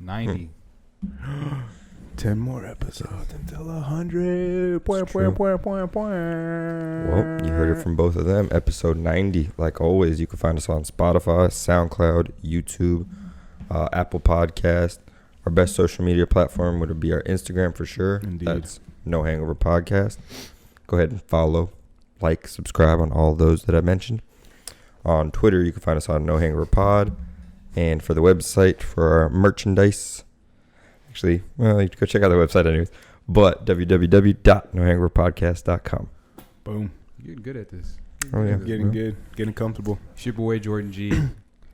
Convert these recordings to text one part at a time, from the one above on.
90. 10 more episodes until 100. Well, you heard it from both of them. Episode 90. Like always, you can find us on Spotify, SoundCloud, YouTube, Apple Podcast. Our best social media platform would be our Instagram for sure. Indeed. That's No Hangover Podcast. Go ahead and follow, like, subscribe on all those that I mentioned. On Twitter, you can find us on No Hangover Pod. And for the website, for our merchandise, actually, well, you can go check out the website anyways, but www.nohangoverpodcast.com. Boom. You're getting good at this. Oh, yeah. Getting good. Getting comfortable. It's your boy Jordan G,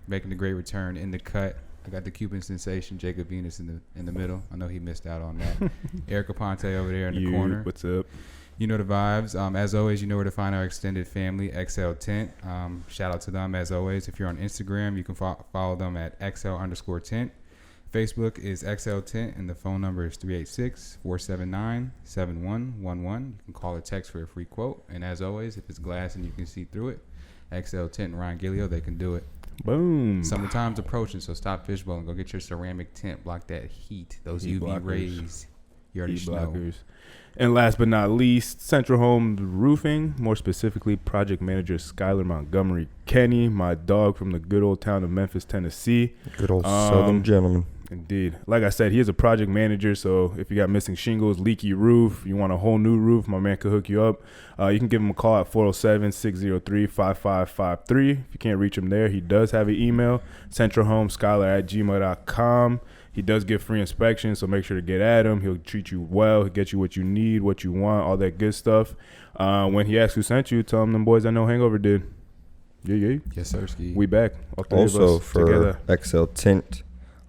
making a great return in the cut. I got the Cuban sensation Jacob Venus in the middle. I know he missed out on that. Erica Ponte over there in the corner. What's up? You know the vibes. As always, you know where to find our extended family, XL Tent. Shout out to them as always. If you're on Instagram, you can follow them at XL_tent. Facebook is XL Tent, and the phone number is 386-479-7111. You can call or text for a free quote. And as always, if it's glass and you can see through it, XL Tent and Ryan Gilio, they can do it. Boom. Summertime's approaching, so stop fishbowling. Go get your ceramic tent. Block that heat, those Heat UV blockers. rays. You already Heat know. blockers. And last but not least, Central Home Roofing, more specifically, project manager Skylar Montgomery Kenny, my dog from the good old town of Memphis, Tennessee. Good old Southern gentleman. Indeed. Like I said, he is a project manager, so if you got missing shingles, leaky roof, you want a whole new roof, my man could hook you up. You can give him a call at 407-603-5553. If you can't reach him there, he does have an email, centralhomeskylar@gmail.com. He does get free inspections, so make sure to get at him. He'll treat you well. He'll get you what you need, what you want, all that good stuff. When he asks who sent you, tell him them boys I know Hangover did. Yeah. Yes, sir. Ski. We back. All three of Also, us for together. XL Tint,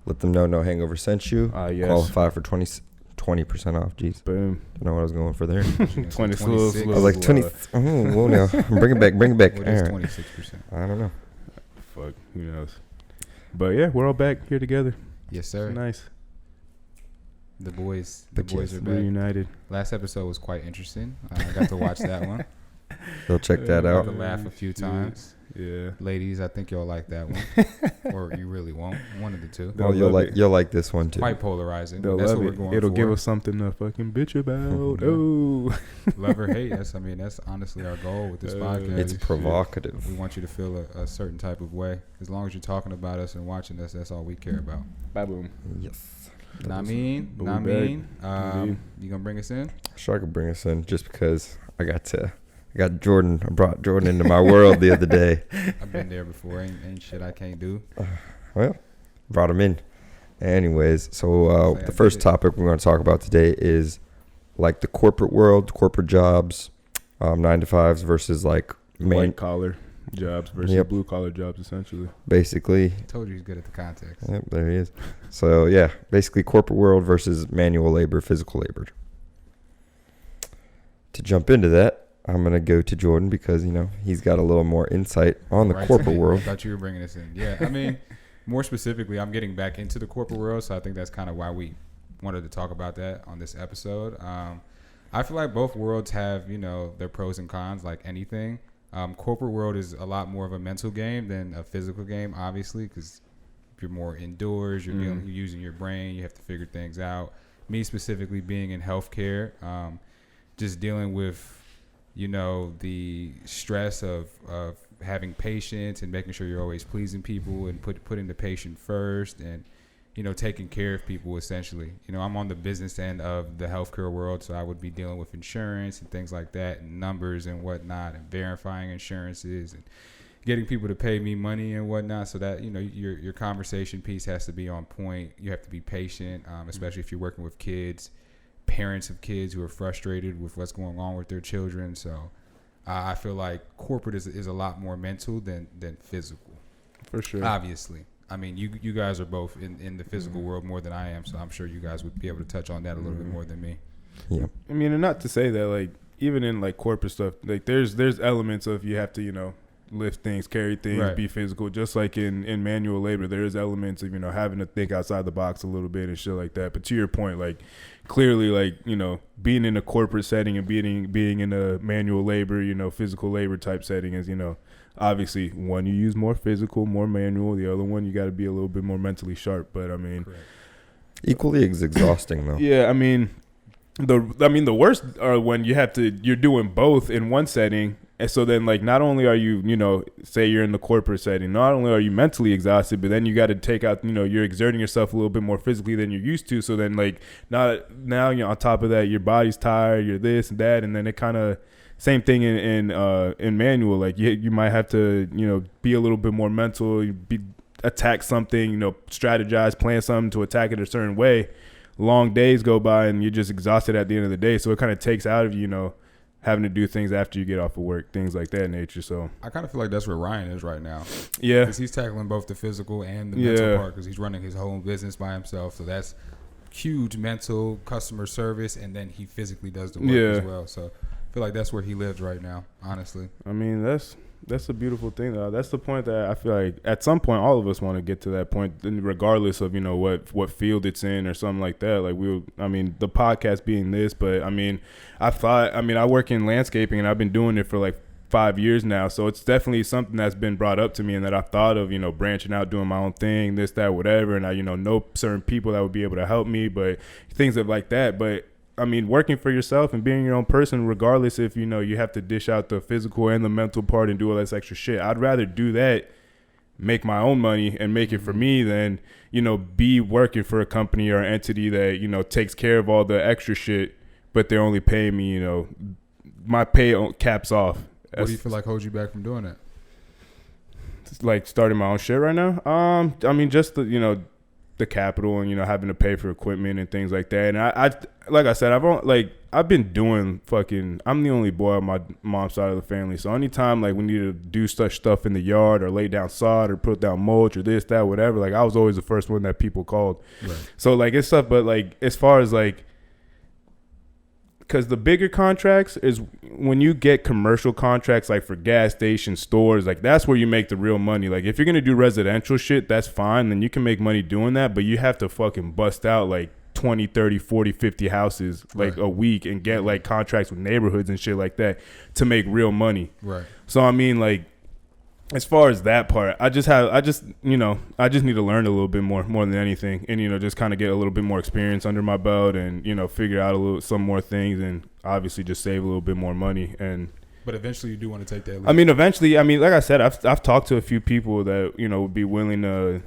let them know No Hangover sent you. Yes. Qualify for 20% off. Jeez. Boom. Don't know what I was going for there. 20 26. I was like 20. Oh, well, now. Bring it back. What is All right. 26%? I don't know. Fuck, who knows? But yeah, we're all back here together. Yes, sir. Nice. The boys The are back. Reunited. Last episode was quite interesting. I got to watch that one. Go check that I out. got to laugh a few times. Yeah. Ladies, I think you'll like that one. Or you really won't. One of the two. They'll Oh, you'll love like this one too. Quite polarizing. They'll That's love what we're it. going It'll for. give us something to fucking bitch about. Oh. Love or hate. That's honestly our goal with this podcast. It's provocative. We want you to feel a certain type of way. As long as you're talking about us and watching us, that's all we care about. Ba-boom. Yes. Not mean. But Not we back. mean. Indeed. You gonna bring us in? Sure, I could bring us in just because I got Jordan. I brought Jordan into my world the other day. I've been there before. Ain't shit I can't do. Well, brought him in. Anyways, so Say I the first did it. topic we're going to talk about today is like the corporate world, corporate jobs, 9-to-5s versus like White collar jobs versus Yep. blue collar jobs, essentially. basically. Told you he's good at the context. Yep, there he is. So yeah, basically corporate world versus manual labor, physical labor. To jump into that, I'm going to go to Jordan because, he's got a little more insight on the Right. corporate I world. thought you were bringing us in. Yeah, I mean, more specifically, I'm getting back into the corporate world, so I think that's kind of why we wanted to talk about that on this episode. I feel like both worlds have, their pros and cons, like anything. Corporate world is a lot more of a mental game than a physical game, obviously, because you're more indoors, you're using your brain, you have to figure things out. Me specifically being in healthcare, just dealing with, the stress of having patients and making sure you're always pleasing people and putting the patient first and, taking care of people essentially. I'm on the business end of the healthcare world, so I would be dealing with insurance and things like that and numbers and whatnot and verifying insurances and getting people to pay me money and whatnot, so that, your conversation piece has to be on point. You have to be patient, especially if you're working with kids, parents of kids who are frustrated with what's going on with their children. So I feel like corporate is a lot more mental than physical. For sure. Obviously. I mean, you guys are both in the physical world more than I am, so I'm sure you guys would be able to touch on that a little bit more than me. Yeah. I mean, and not to say that, like, even in, like, corporate stuff, like, there's elements of you have to, lift things, carry things, Right. be physical. Just like in manual labor, there's elements of, having to think outside the box a little bit and shit like that. But to your point, like, clearly, like, being in a corporate setting and being in a manual labor, physical labor type setting is, obviously, one, you use more physical, more manual. The other one, you got to be a little bit more mentally sharp. But, I mean, Correct. Equally as exhausting though. Yeah, I mean, the worst are when you're doing both in one setting. And so then, like, not only are you, say you're in the corporate setting, not only are you mentally exhausted, but then you got to take out, you're exerting yourself a little bit more physically than you're used to. So then, like, now on top of that, your body's tired, you're this and that, and then it kind of same thing in manual. Like, you might have to, be a little bit more mental, attack something, strategize, plan something to attack it a certain way. Long days go by, and you're just exhausted at the end of the day. So it kind of takes out of you, having to do things after you get off of work, things like that nature. So I kind of feel like that's where Ryan is right now. Yeah, because he's tackling both the physical and the mental part, because he's running his whole business by himself. So that's huge mental customer service, and then he physically does the work as well. So I feel like that's where he lives right now, honestly. I mean, that's a beautiful thing, though. That's the point that I feel like at some point all of us want to get to that point, regardless of what field it's in or something like that. Like the podcast being this, but I work in landscaping and I've been doing it for like 5 years now, so it's definitely something that's been brought up to me and that I've thought of, branching out, doing my own thing, this, that, whatever, and I know certain people that would be able to help me, but things like that. But working for yourself and being your own person, regardless if, you have to dish out the physical and the mental part and do all this extra shit, I'd rather do that, make my own money and make it for me than, be working for a company or entity that, takes care of all the extra shit, but they're only paying me, my pay caps off. What do you feel like holds you back from doing that? Like starting my own shit right now? Just the capital and having to pay for equipment and things like that. And I like I said, I've been doing I'm the only boy on my mom's side of the family, so anytime like we need to do such stuff in the yard or lay down sod or put down mulch or this, that, whatever, like I was always the first one that people called. Right. So like it's stuff, but like as far as like, because the bigger contracts is when you get commercial contracts, like for gas stations, stores, like that's where you make the real money. Like if you're going to do residential shit, that's fine. Then you can make money doing that. But you have to fucking bust out like 20, 30, 40, 50 houses like a week and get like contracts with neighborhoods and shit like that to make real money. Right. So, like, as far as that part, I just need to learn a little bit more than anything, and just kind of get a little bit more experience under my belt, and figure out some more things, and obviously just save a little bit more money. But eventually, you do want to take that leap. Eventually, like I said, I've talked to a few people that would be willing to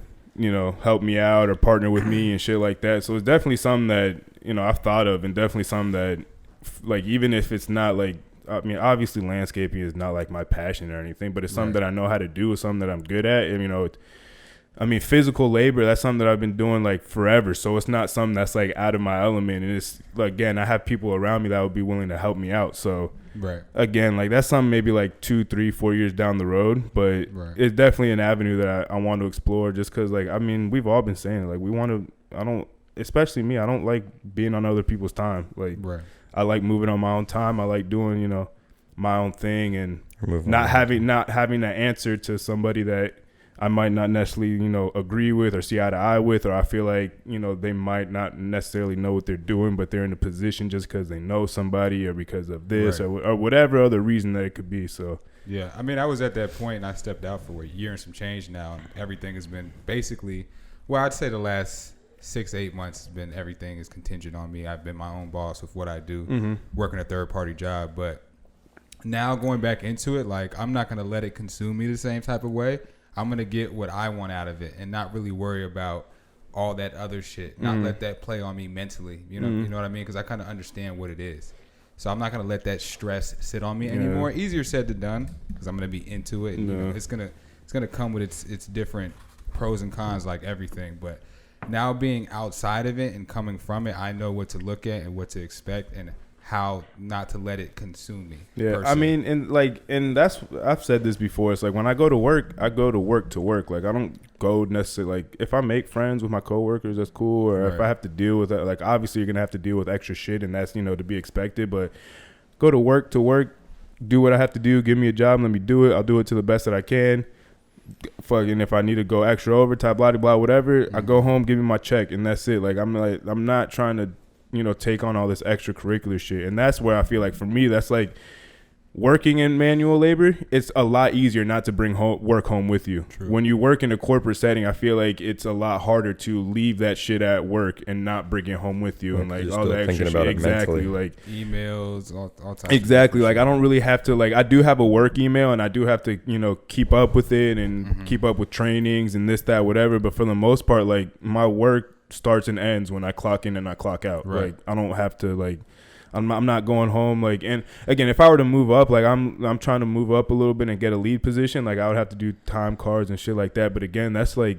help me out or partner with me and shit like that. So it's definitely something that I've thought of, and definitely something that like even if it's not like. Obviously landscaping is not like my passion or anything, but it's something that I know how to do. It's something that I'm good at. And, physical labor, that's something that I've been doing like forever. So it's not something that's like out of my element. And it's like, again, I have people around me that would be willing to help me out. So again, like that's something maybe like 2, 3, 4 years down the road, but it's definitely an avenue that I want to explore, just cause like, we've all been saying like especially me, I don't like being on other people's time. Like, I like moving on my own time. I like doing, my own thing and not having to answer to somebody that I might not necessarily, agree with or see eye to eye with, or I feel like, they might not necessarily know what they're doing, but they're in a position just because they know somebody or because of this or whatever other reason that it could be. So, yeah, I was at that point and I stepped out for a year and some change now, and everything has been basically, I'd say the last 6-8 months has been, everything is contingent on me. I've been my own boss with what I do, working a third-party job. But now going back into it, like I'm not going to let it consume me the same type of way. I'm going to get what I want out of it and not really worry about all that other shit. Not let that play on me mentally. You know what I mean? Because I kind of understand what it is. So I'm not going to let that stress sit on me anymore. Easier said than done, because I'm going to be into it. And, it's going to come with its different pros and cons, like everything. But now being outside of it and coming from it, I know what to look at and what to expect and how not to let it consume me. Yeah, and that's, I've said this before. It's like when I go to work, I go to work. Like I don't go necessarily, like if I make friends with my coworkers, that's cool. Or if I have to deal with that, like obviously you're going to have to deal with extra shit, and that's, to be expected. But go to work, do what I have to do. Give me a job, let me do it. I'll do it to the best that I can. Fucking if I need to go extra overtime, blah blah whatever, I go home, give me my check, and that's it. Like I'm not trying to take on all this extracurricular shit, and that's where I feel like for me that's like working in manual labor, it's a lot easier not to bring work home with you. True. When you work in a corporate setting, I feel like it's a lot harder to leave that shit at work and not bring it home with you, and like all the extra shit. Exactly, like emails, all types. Exactly, like I don't really have to, like I do have a work email and I do have to, you know, keep up with it and keep up with trainings and this, that, whatever. But for the most part, like my work starts and ends when I clock in and I clock out. Right. Like I don't have to, like I'm not going home. Like, and again, if I were to move up, like I'm trying to move up a little bit and get a lead position, like I would have to do time cards and shit like that. But again, that's like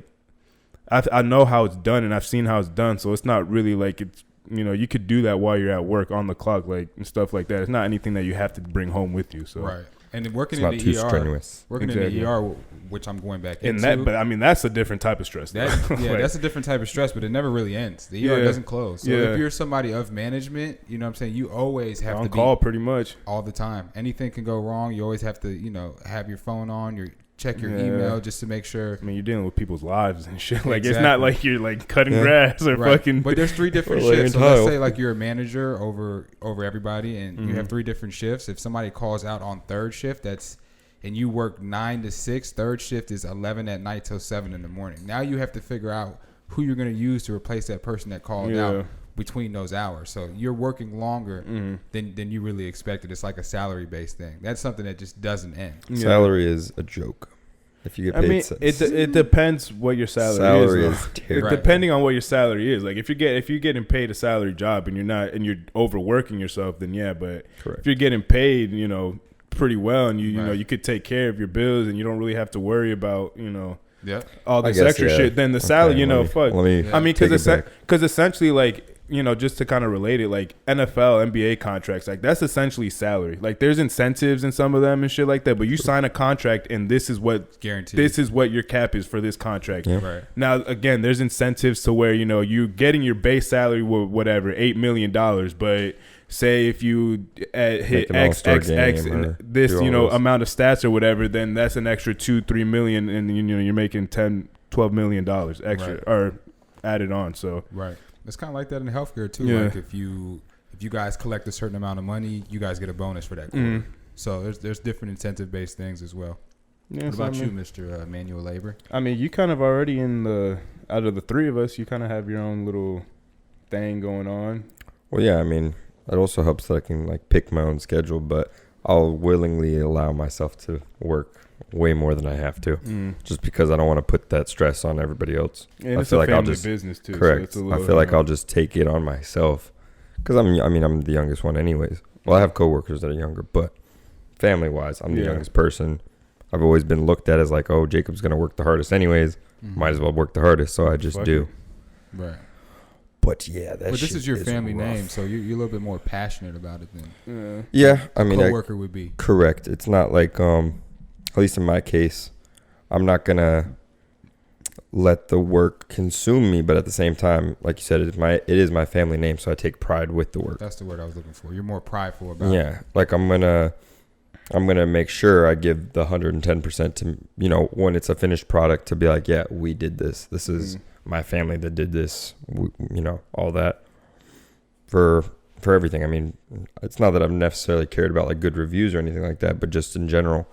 I know how it's done and I've seen how it's done, so it's not really like it's, you know, you could do that while you're at work on the clock, like and stuff like that. It's not anything that you have to bring home with you. So right. And working it's in not the too ER, strenuous. working in the ER, which I'm going back and into. that, but I mean, that's a different type of stress. That, yeah, like, that's a different type of stress, but it never really ends. The ER doesn't close. So if you're somebody of management, you know what I'm saying, you always have on to be call pretty much all the time. Anything can go wrong. You always have to, you know, have your phone on, check your email just to make sure. I mean, you're dealing with people's lives and shit. Like, Exactly. It's not like you're like cutting grass or fucking. But there's 3 different Or shifts. So laying let's tile. say like you're a manager over everybody, and you have 3 different shifts. If somebody calls out on third shift, and you work 9 to 6, third shift is 11 at night till 7 in the morning. Now you have to figure out who you're going to use to replace that person that called out between those hours. So you're working longer than you really expected. It's like a salary based thing. That's something that just doesn't end. Salary is a joke. If you get paid, it depends what your salary is. Terrible. Depending on what your salary is. Like if you're getting paid a salary job and you're overworking yourself, then yeah. But if you're getting paid, you know, pretty well, and you know you could take care of your bills and you don't really have to worry about, you know, all this extra shit, then the salary, you know, fuck. I mean, because essentially, like, you know, just to kind of relate it, like NFL, NBA contracts, like that's essentially salary. Like there's incentives in some of them and shit like that, but you sign a contract and this is what guaranteed. This is what your cap is for this contract. Yeah. Right. Now, again, there's incentives to where, you know, you getting your base salary with whatever $8 million, but say if you hit X and this, you know, amount of stats or whatever, then that's an extra $2-3 million, and you know you're making $10-12 million extra or added on. So it's kind of like that in healthcare too. Like if you guys collect a certain amount of money, you guys get a bonus for that quarter. So there's different incentive based things as well. What about you, Mr. Manual Labor? I mean, you kind of already out of the 3 of us, you kind of have your own little thing going on. Well, yeah, I mean, it also helps that I can like pick my own schedule, but I'll willingly allow myself to work way more than I have to, just because I don't want to put that stress on everybody else. And I feel like I'll just business too. Correct. So I feel like I'll just take it on myself because I'm the youngest one, anyways. Well, I have coworkers that are younger, but family wise, I'm the youngest person. I've always been looked at as like, oh, Jacob's gonna work the hardest anyways. Might as well work the hardest, so I just do. Right. But yeah, but this is your family name, so you're a little bit more passionate about it than I mean, coworker would be. Correct. It's not like at least in my case, I'm not gonna let the work consume me, but at the same time, like you said, it is my family name, so I take pride with the work. That's the word I was looking for. You're more prideful about it. Yeah, like I'm gonna make sure I give the 110% to, you know, when it's a finished product, to be like, yeah, we did this. This is my family that did this. You know, all that for everything. I mean, it's not that I've necessarily cared about like good reviews or anything like that, but just in general,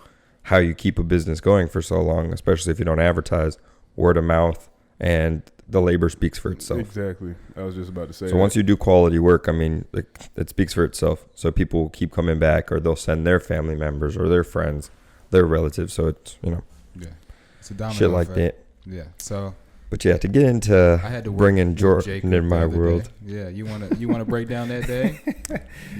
how you keep a business going for so long, especially if you don't advertise, word of mouth, and the labor speaks for itself. Exactly. I was just about to say. So once you do quality work, I mean, it speaks for itself. So people will keep coming back, or they'll send their family members or their friends, their relatives. So it's, you know, it's a domino shit like effect. that. Yeah. So. But yeah, to get into bringing Jordan in my world. Yeah, you wanna break down that day?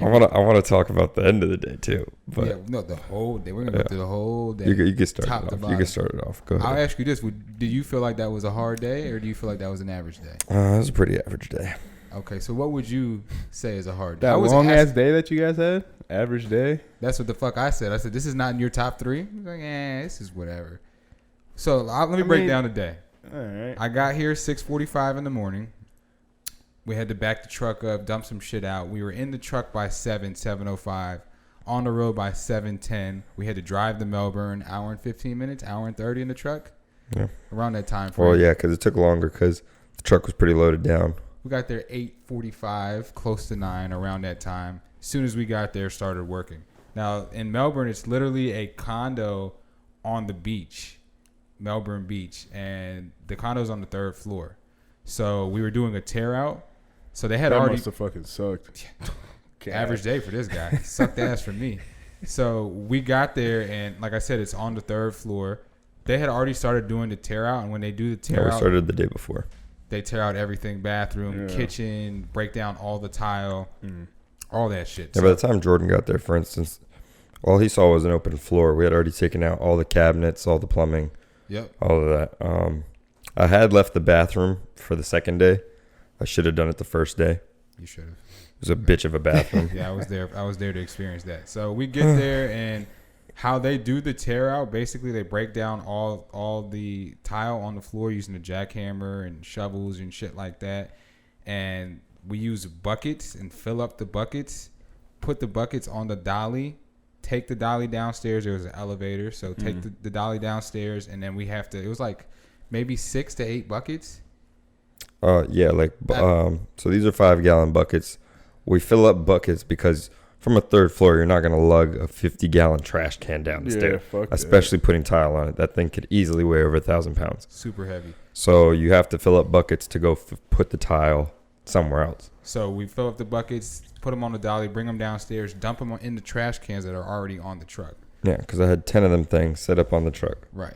I wanna talk about the end of the day too. But the whole day. We're gonna go through the whole day. You can start it off. You can start it off. Go ahead. I'll ask you this: do you feel like that was a hard day, or do you feel like that was an average day? It was a pretty average day. Okay, so what would you say is a hard day? That long ass day that you guys had, average day. That's what the fuck I said. I said this is not in your top 3. I'm like, this is whatever. So let me break down the day. All right. I got here 6:45 in the morning. We had to back the truck up, dump some shit out. We were in the truck by 7:05. On the road by 7:10. We had to drive to Melbourne, hour and 15 minutes, hour and 30 in the truck. Yeah. Around that time frame. Well, yeah, because it took longer because the truck was pretty loaded down. We got there 8:45, close to 9, around that time. As soon as we got there, started working. Now in Melbourne, it's literally a condo on the beach, Melbourne Beach, and the condo's on the 3rd floor. So we were doing a tear out. So they had that already must have fucking sucked. average day for this guy. Sucked ass for me. So we got there, and like I said, it's on the 3rd floor. They had already started doing the tear out, and when they do the tear We out, started the day before. they tear out everything: bathroom, kitchen, break down all the tile, all that shit. Yeah, by the time Jordan got there, for instance, all he saw was an open floor. We had already taken out all the cabinets, all the plumbing, all of that. I had left the bathroom for the second day. I should have done it the first day. You should have. It was a bitch of a bathroom. Yeah, I was there. I was there to experience that. So we get there, and how they do the tear out, basically they break down all the tile on the floor using a jackhammer and shovels and shit like that. And we use buckets and fill up the buckets, put the buckets on the dolly, take the dolly downstairs. There was an elevator, so take the dolly downstairs, and then we have to. It was like maybe 6 to 8 buckets. Yeah, so these are 5-gallon buckets. We fill up buckets because from a 3rd floor, you're not going to lug a 50-gallon trash can down the stairs, especially putting tile on it. That thing could easily weigh over 1,000 pounds. Super heavy. So you have to fill up buckets to go put the tile somewhere else. So we fill up the buckets, put them on the dolly, bring them downstairs, dump them in the trash cans that are already on the truck. Yeah, because I had 10 of them things set up on the truck. Right.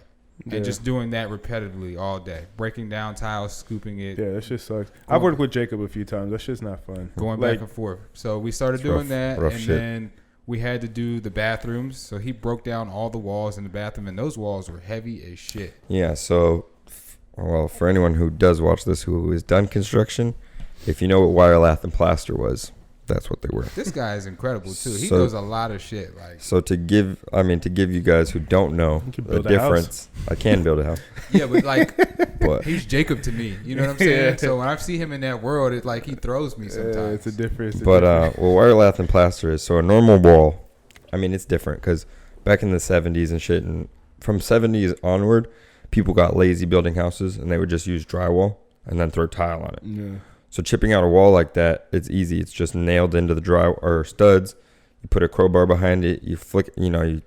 And just doing that repetitively all day. Breaking down tiles, scooping it. Yeah, that shit sucks. I've worked with Jacob a few times. That shit's not fun. Going back and forth. So we started doing that, and shit. then we had to do the bathrooms. So he broke down all the walls in the bathroom, and those walls were heavy as shit. Yeah, so, well, for anyone who does watch this who has done construction, if you know what wire lath and plaster was, that's what they were. This guy is incredible too. He knows a lot of shit. Like, so to give you guys who don't know the difference, I can build a house. Yeah, but like, he's Jacob to me. You know what I'm saying? Yeah. So when I see him in that world, it's like he throws me sometimes. Yeah, it's a difference. But wire lath and plaster is, so a normal wall. I mean, it's different because back in the 70s and shit, and from 70s onward, people got lazy building houses, and they would just use drywall and then throw tile on it. Yeah. So chipping out a wall like that, it's easy. It's just nailed into the studs. You put a crowbar behind it. You flick, you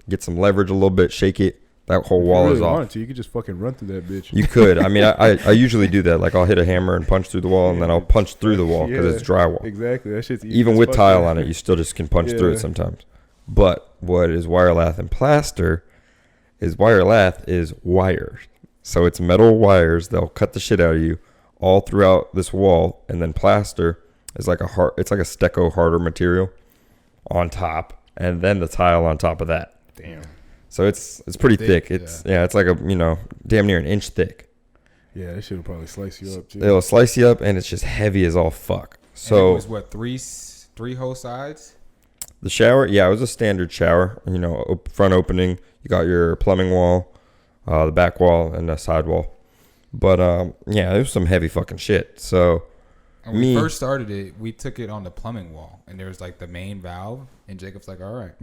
get some leverage a little bit, shake it. That whole wall is off. You could just fucking run through that bitch. You could. I mean, I usually do that. Like I'll hit a hammer and punch through the wall, and then I'll punch through the wall because it's drywall. Exactly. That shit's easy. Even with tile on it, you still just can punch through it sometimes. But what is wire lath and plaster is wire lath is wires. So it's metal wires. They'll cut the shit out of you all throughout this wall, and then plaster is like it's like a stucco harder material on top, and then the tile on top of that. Damn. So it's pretty thick. It's like a damn near an inch thick. Yeah, that shit will probably slice you up too. It'll slice you up, and it's just heavy as all fuck. So and it was what, three whole sides? The shower, it was a standard shower. Front opening. You got your plumbing wall, the back wall, and the side wall. But, it was some heavy fucking shit. So, when we first started it, we took it on the plumbing wall. And there was, like, the main valve. And Jacob's like, all right.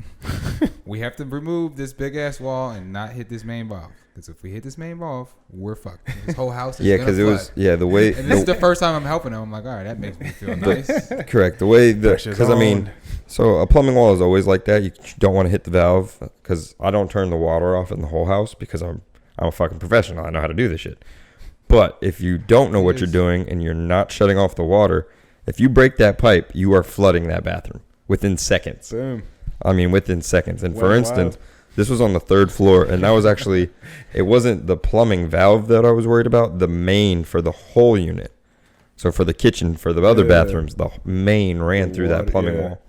We have to remove this big-ass wall and not hit this main valve. Because if we hit this main valve, we're fucked. This whole house is gonna flood. The way... And this is the first time I'm helping him. I'm like, all right, that makes me feel nice. Correct. The way... Because, so a plumbing wall is always like that. You don't want to hit the valve. Because I don't turn the water off in the whole house. Because I'm a fucking professional. I know how to do this shit. But if you don't know what you're doing and you're not shutting off the water, if you break that pipe, you are flooding that bathroom within seconds. Boom. I mean, within seconds. And for instance, this was on the 3rd floor, and that was actually, it wasn't the plumbing valve that I was worried about, the main for the whole unit. So for the kitchen, for the other bathrooms, the main ran through that plumbing wall.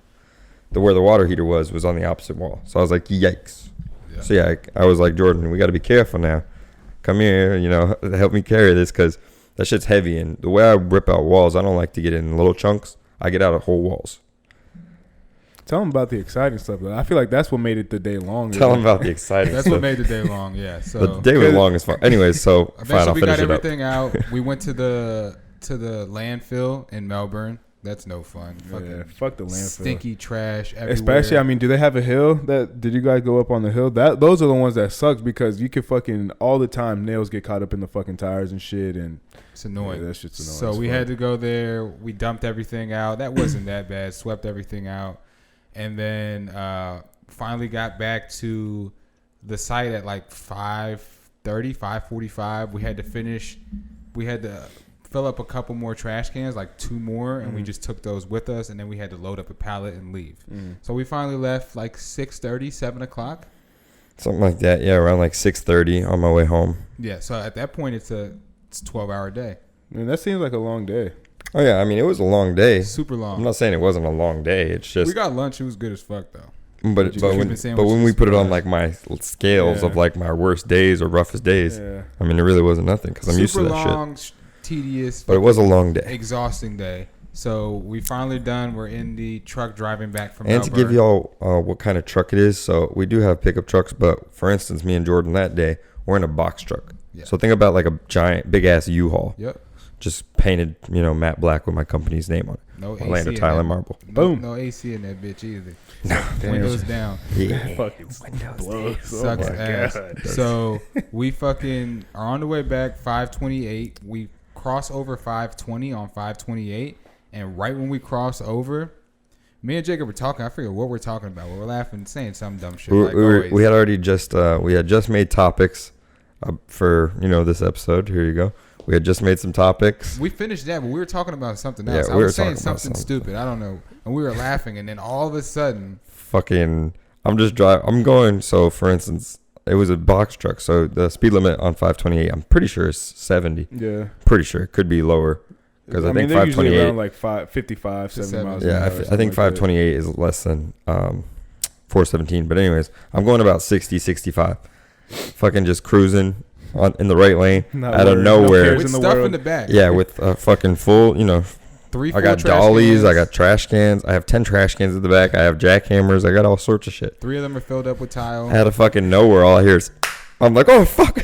Where the water heater was on the opposite wall. So I was like, yikes. Yeah. So I was like, Jordan, we got to be careful now. Come here, help me carry this because that shit's heavy. And the way I rip out walls, I don't like to get in little chunks. I get out of whole walls. Tell them about the exciting stuff. I feel like that's what made it the day long. Tell them about the exciting stuff. That's what made the day long, yeah. So the day was long as fuck. Anyways, so fine, I'll finish it up. We got everything out. We went to the landfill in Melbourne. That's no fun. Fuck the landfill. Stinky trash everywhere. Especially, do they have a hill? Did you guys go up on the hill? Those are the ones that sucks because you can fucking all the time nails get caught up in the fucking tires and shit, and it's annoying. Yeah, that shit's annoying. So we had to go there. We dumped everything out. That wasn't that bad. Swept everything out, and then finally got back to the site at like 5:30, 5:45. We had to finish. We had to fill up a couple more trash cans, like 2 more, and we just took those with us, and then we had to load up a pallet and leave. So we finally left like 6:30, 7 o'clock. Something like that. Yeah, around like 6:30 on my way home. Yeah, so at that point, it's a 12-hour day. Man, that seems like a long day. Oh yeah, I mean it was a long day. Super long. I'm not saying it wasn't a long day. It's just we got lunch. It was good as fuck though. But when we put it on like my scales of like my worst days or roughest days, I mean it really wasn't nothing because I'm used to that long, shit. Tedious, but it was a long day, exhausting day. So we finally done. We're in the truck driving back from. And Melbourne. to give y'all what kind of truck it is, so we do have pickup trucks, but for instance, me and Jordan that day we're in a box truck. Yeah. So think about like a giant, big ass U-Haul. Yep. Just painted, matte black with my company's name on it. No Orlando AC Tile and Marble. Boom. No AC in that bitch either. No, windows down. Yeah. Fucking blows. Sucks ass. God. So we fucking are on the way back. 5:28. We cross over 5:20 on 5:28, and right when we cross over, me and Jacob were talking. I forget what we're talking about. We were laughing, saying some dumb shit. We had already just made topics for this episode. Here you go. We had just made some topics. We finished that, but we were talking about something else. Yeah, I was saying something stupid. I don't know. And we were laughing, and then all of a sudden, I'm just driving. I'm going. So, for instance, it was a box truck. So the speed limit on 528, I'm pretty sure is 70. Yeah. Pretty sure it could be lower because I think 528 around like 55, 70 miles. Yeah, I think 528 is less than 417. But anyways, I'm going about 60, 65. Fucking just cruising in the right lane out of nowhere. With stuff in the back. Yeah, with fucking full, 3, I got dollies, cans. I got trash cans. I have 10 trash cans in the back. I have jackhammers. I got all sorts of shit. 3 of them are filled up with tile. Out of fucking nowhere, all I hear is, I'm like, oh, fuck.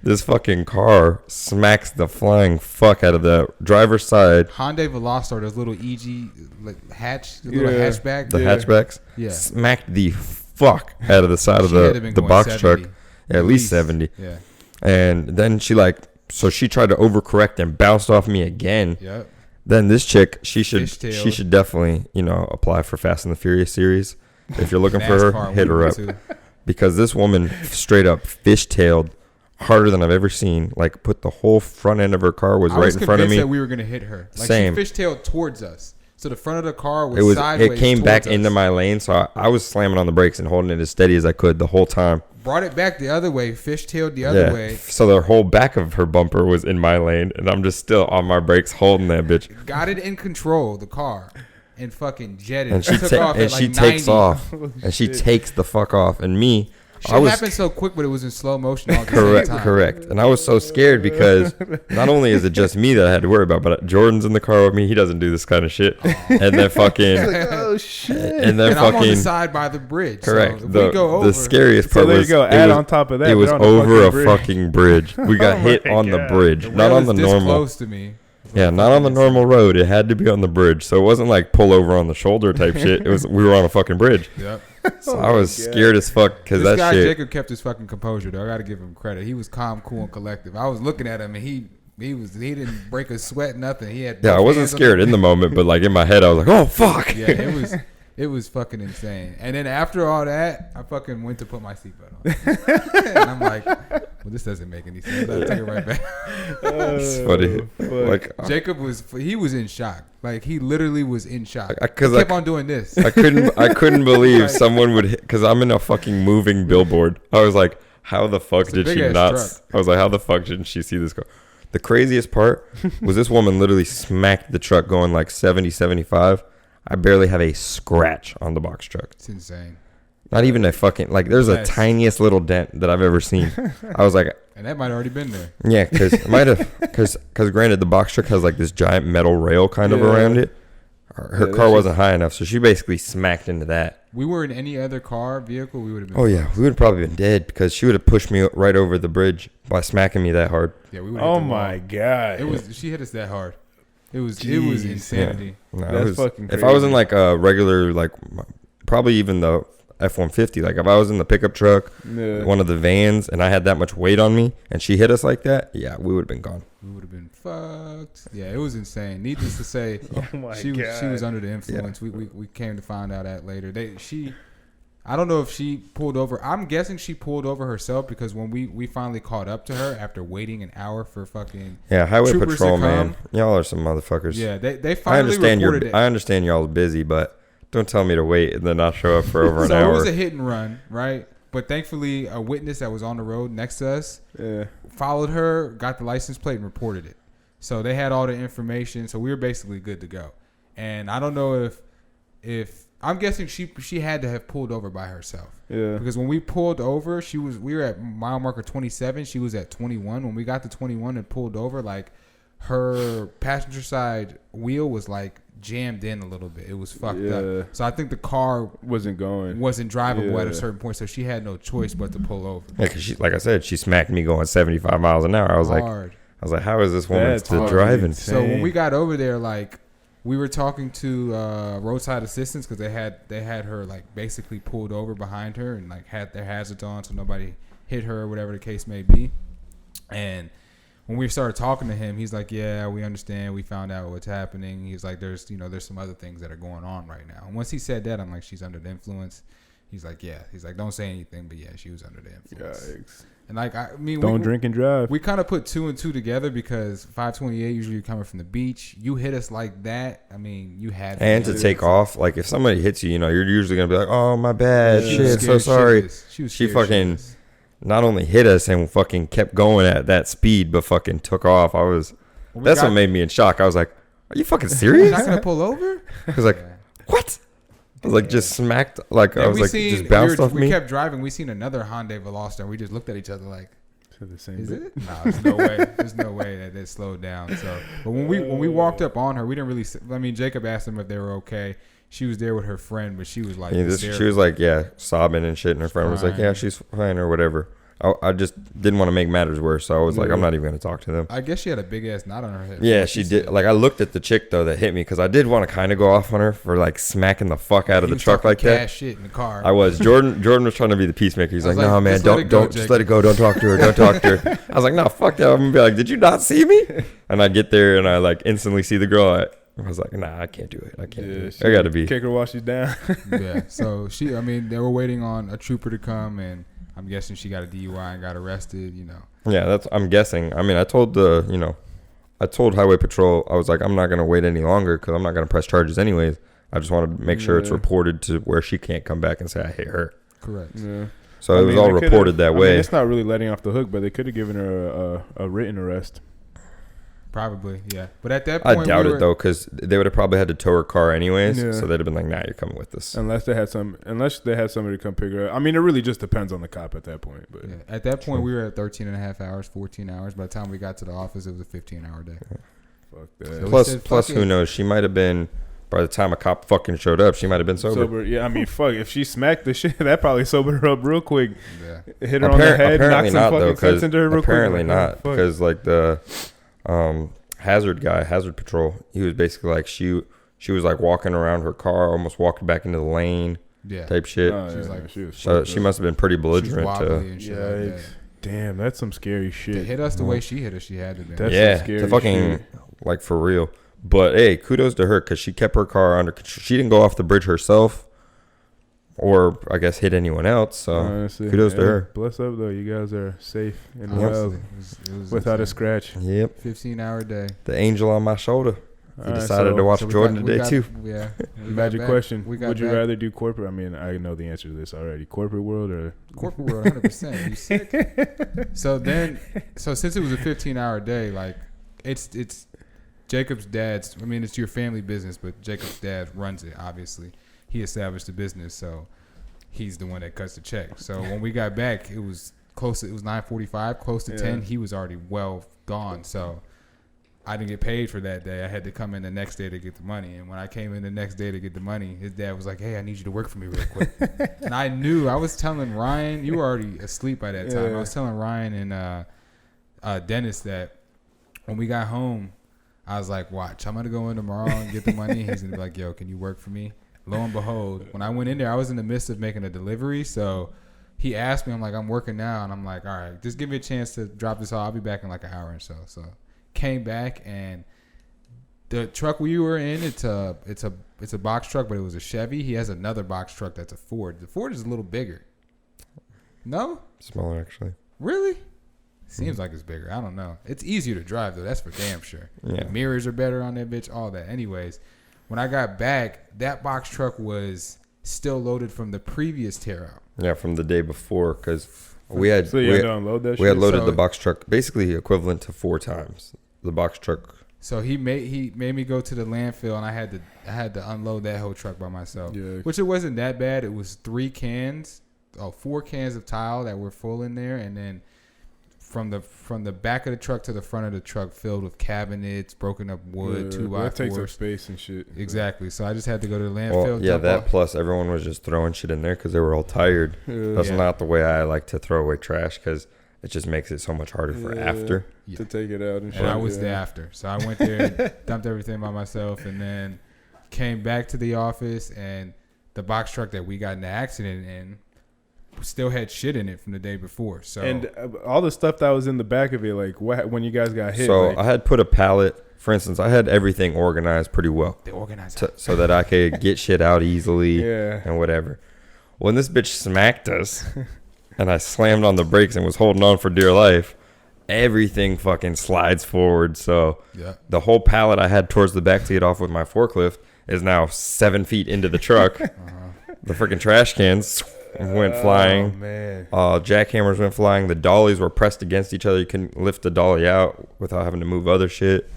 This fucking car smacks the flying fuck out of the driver's side. Hyundai Veloster, those little EG little hatchback. The hatchbacks? Yeah. Smacked the fuck out of the side of the box 70. Truck. Yeah, at least 70. Yeah. And then she tried to overcorrect and bounced off me again. Yep. Then this chick, she should definitely, apply for Fast and the Furious series. If you're looking for her, hit her up. Because this woman straight up fishtailed harder than I've ever seen. Like, put the whole front end of her car was right in front of me. I was convinced that we were going to hit her. Like, Same. She fishtailed towards us. So the front of the car was sideways. It came back into my lane, so I was slamming on the brakes and holding it as steady as I could the whole time. Brought it back the other way, fishtailed the other way. So the whole back of her bumper was in my lane, and I'm just still on my brakes holding that bitch. Got it in control, the car, and fucking jetted. And she takes off, and she takes the fuck off, and me. It happened so quick, but it was in slow motion all the same time. Correct. And I was so scared because not only is it just me that I had to worry about, but Jordan's in the car with me. He doesn't do this kind of shit. And then fucking... oh, shit. And then I'm on the side by the bridge. Correct. So we go over, the scariest part was... on top of that, it was over a fucking bridge. We got hit on the bridge. Not on the normal... close to me. Yeah, not on the normal road. It had to be on the bridge. So it wasn't like pull over on the shoulder type shit. It was we were on a fucking bridge. Yep. So I was scared as fuck because that guy, shit. Jacob kept his fucking composure though. I got to give him credit. He was calm, cool, and collective. I was looking at him and he didn't break a sweat, nothing. He had. Yeah, I wasn't scared in the moment, but like in my head, I was like, oh fuck. Yeah, it was fucking insane. And then after all that, I fucking went to put my seatbelt on. And I'm like, well, this doesn't make any sense. I'll take it right back. It's funny. Like Jacob was in shock. Like he literally was in shock. Because I kept on doing this. I couldn't believe someone would hit, because I'm in a fucking moving billboard. I was like, how the fuck did she not? I was like, how the fuck didn't she see this car? The craziest part was this woman literally smacked the truck going like 70, 75. I barely have a scratch on the box truck. It's insane. Not even a fucking, like, there's a tiniest little dent that I've ever seen. I was like... And that might have already been there. Yeah, because it might have... Because granted, the box truck has, like, this giant metal rail kind of around it. Her car wasn't high enough, so she basically smacked into that. We were in any other vehicle, we would have been... Oh, yeah. We would have probably been dead because she would have pushed me right over the bridge by smacking me that hard. Yeah, we would. Oh, my God. She hit us that hard. It was insanity. Yeah. No, fucking crazy. If I was in like a regular, like probably even the F-150. Like, if I was in the pickup truck, one of the vans, and I had that much weight on me, and she hit us like that, yeah, we would have been gone. We would have been fucked. Yeah, it was insane. Needless to say, she was under the influence. Yeah. We came to find out that later. I don't know if she pulled over. I'm guessing she pulled over herself because when we finally caught up to her after waiting an hour for fucking highway patrol, man. Y'all are some motherfuckers. Yeah, they finally reported it. I understand y'all are busy, but don't tell me to wait and then not show up for over an hour. So it was a hit and run, right? But thankfully, a witness that was on the road next to us followed her, got the license plate, and reported it. So they had all the information. So we were basically good to go. And I don't know if I'm guessing she had to have pulled over by herself. Yeah. Because when we pulled over, we were at mile marker 27. She was at 21. When we got to 21 and pulled over, like her passenger side wheel was like jammed in a little bit. It was fucked up. So I think the car wasn't drivable at a certain point. So she had no choice but to pull over. Yeah, because like I said, she smacked me going 75 miles an hour. I was like, how is this woman still driving? So when we got over there, like, we were talking to roadside assistance because they had her like basically pulled over behind her and like had their hazards on so nobody hit her or whatever the case may be. And when we started talking to him, he's like, "Yeah, we understand. We found out what's happening." He's like, "There's some other things that are going on right now." And once he said that, I'm like, "She's under the influence." He's like, "Yeah." He's like, "Don't say anything," but yeah, she was under the influence. Yikes. And like, I mean, don't drink and drive. We kind of put 2 and 2 together because 528 usually you're coming from the beach. You hit us like that. I mean, you had to take off. Like if somebody hits you, you're usually gonna be like, "Oh my bad, shit, so sorry." She fucking not only hit us and fucking kept going at that speed, but fucking took off. That's what made me in shock. I was like, "Are you fucking serious?" You're not gonna pull over? I was like, "What?" I was like, just smacked, like, I was like, just bounced off me. We kept driving. We seen another Hyundai Veloster, and we just looked at each other like, the same is it? No, there's no way. There's no way that it slowed down. So, but when we walked up on her, we didn't really. I mean, Jacob asked them if they were okay. She was there with her friend, but she was like, she was like, sobbing and shit, and her friend was like, "Yeah, she's fine" or whatever. I just didn't want to make matters worse, so I was like, I'm not even going to talk to them. I guess she had a big ass knot on her head. Yeah, she did. Like, I looked at the chick though that hit me because I did want to kind of go off on her for like smacking the fuck out of the truck like that. Shit in the car. I was. Jordan was trying to be the peacemaker. He's like, "No, man, don't just let it go. Don't talk to her. Don't talk to her." I was like, "No, fuck that." I'm gonna be like, "Did you not see me?" And I get there and I like instantly see the girl. I was like, "Nah, I can't do it. I can't do it. I got to be." Kick her while she's down. Yeah. So they were waiting on a trooper to come, and I'm guessing she got a DUI and got arrested. Yeah, I'm guessing. I mean, I told Highway Patrol, I was like, I'm not gonna wait any longer because I'm not gonna press charges anyways. I just want to make sure it's reported to where she can't come back and say I hit her. Correct. Yeah. So it was all reported that way. It's not really letting off the hook, but they could have given her a written arrest. Probably, yeah. But at that point, I doubt it though, because they would have probably had to tow her car anyways. Yeah. So they'd have been like, "Nah, you're coming with us." Unless they had somebody to come pick her up. I mean, it really just depends on the cop at that point. But at that point, we were at 13 and a half hours, 14 hours. By the time we got to the office, it was a 15-hour day. Fuck that. So plus, who knows? She might have been. By the time a cop fucking showed up, she might have been sober. Yeah, I mean, fuck. If she smacked the shit, that probably sobered her up real quick. Yeah. Hit her on the head, knocked some fucking sense into her real quick. Apparently not, because like the hazard patrol, he was basically like she was like walking around her car, almost walked back into the lane, type shit. She must have been pretty belligerent. Yeah, damn, that's some scary shit. To hit us the way she hit us, she had to be. That's some scary fucking shit. Like for real. But hey, kudos to her because she kept her car under control. She didn't go off the bridge herself, or I guess hit anyone else. So honestly, kudos to her. Bless up though, you guys are safe and well without a scratch. Yep. 15-hour day. The angel on my shoulder. He decided to watch Jordan today too. Yeah. Magic question: would you rather do corporate? I mean, I know the answer to this already. Corporate world or corporate world? 100%. You sick? So since it was a 15-hour day, like it's Jacob's dad's. I mean, it's your family business, but Jacob's dad runs it. Obviously, he established the business, so he's the one that cuts the check. So when we got back, it was close. It was 9:45, close to 10. He was already well gone. So I didn't get paid for that day. I had to come in the next day to get the money. And when I came in the next day to get the money, his dad was like, "Hey, I need you to work for me real quick." And I knew. I was telling Ryan, you were already asleep by that time. I was telling Ryan and Dennis that when we got home, I was like, "Watch, I'm gonna go in tomorrow and get the money." He's gonna be like, "Yo, can you work for me?" lo and behold, when I went in there, I was in the midst of making a delivery. So he asked me, I'm like, I'm working now. And I'm like, all right, just give me a chance to drop this off. I'll be back in like an hour or so. So came back, and the truck we were in, it's a box truck, but it was a Chevy. He has another box truck that's a Ford. The Ford is a little bigger. No? Smaller, actually. Really? Seems like it's bigger. I don't know. It's easier to drive, though. That's for damn sure. Yeah. The mirrors are better on that bitch, all that. Anyways, when I got back, that box truck was still loaded from the previous tear out. Yeah, from the day before, because we had So you had to unload that shit? we had loaded So- the box truck basically equivalent to 4 times the box truck. So he made me go to the landfill, and I had to unload that whole truck by myself. Yeah. Which it wasn't that bad. It was 4 cans of tile that were full in there, and then from the back of the truck to the front of the truck filled with cabinets, broken up wood, 2x4s. That takes up space and shit. Exactly. So I just had to go to the landfill. Well, yeah, dump that off. plus everyone was just throwing shit in there because they were all tired. Yeah. That's Yeah. not the way I like to throw away trash because it just makes it so much harder for Yeah. after. To take it out and shit. And I was yeah. there after. So I went there, dumped everything by myself, and then came back to the office, and the box truck that we got in the accident in still had shit in it from the day before. So And all the stuff that was in the back of it, like when you guys got hit. So like, I had put a pallet. For instance, I had everything organized pretty well they organized so that I could get shit out easily yeah. and whatever. When this bitch smacked us and I slammed on the brakes and was holding on for dear life, everything fucking slides forward. So Yeah. the whole pallet I had towards the back to get off with my forklift is now 7 feet into the truck. The freaking trash cans went flying. Oh, man. Jackhammers went flying. The dollies were pressed against each other. You couldn't lift the dolly out without having to move other shit.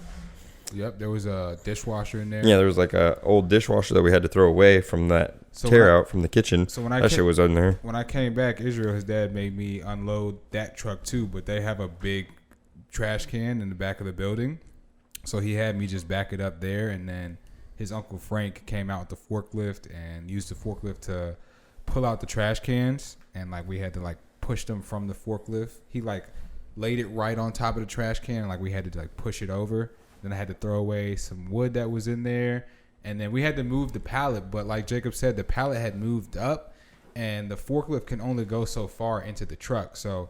Yep. There was a dishwasher in there. Yeah, there was like a old dishwasher that we had to throw away from that tear out from the kitchen. So when I That shit was in there. When I came back, Israel, his dad made me unload that truck too, but they have a big trash can in the back of the building. So he had me just back it up there, and then his Uncle Frank came out with the forklift and used the forklift to pull out the trash cans, and like we had to like push them from the forklift. He like laid it right on top of the trash can, and like we had to like push it over. Then I had to throw away some wood that was in there, and then we had to move the pallet. But like Jacob said, the pallet had moved up, and the forklift can only go so far into the truck. So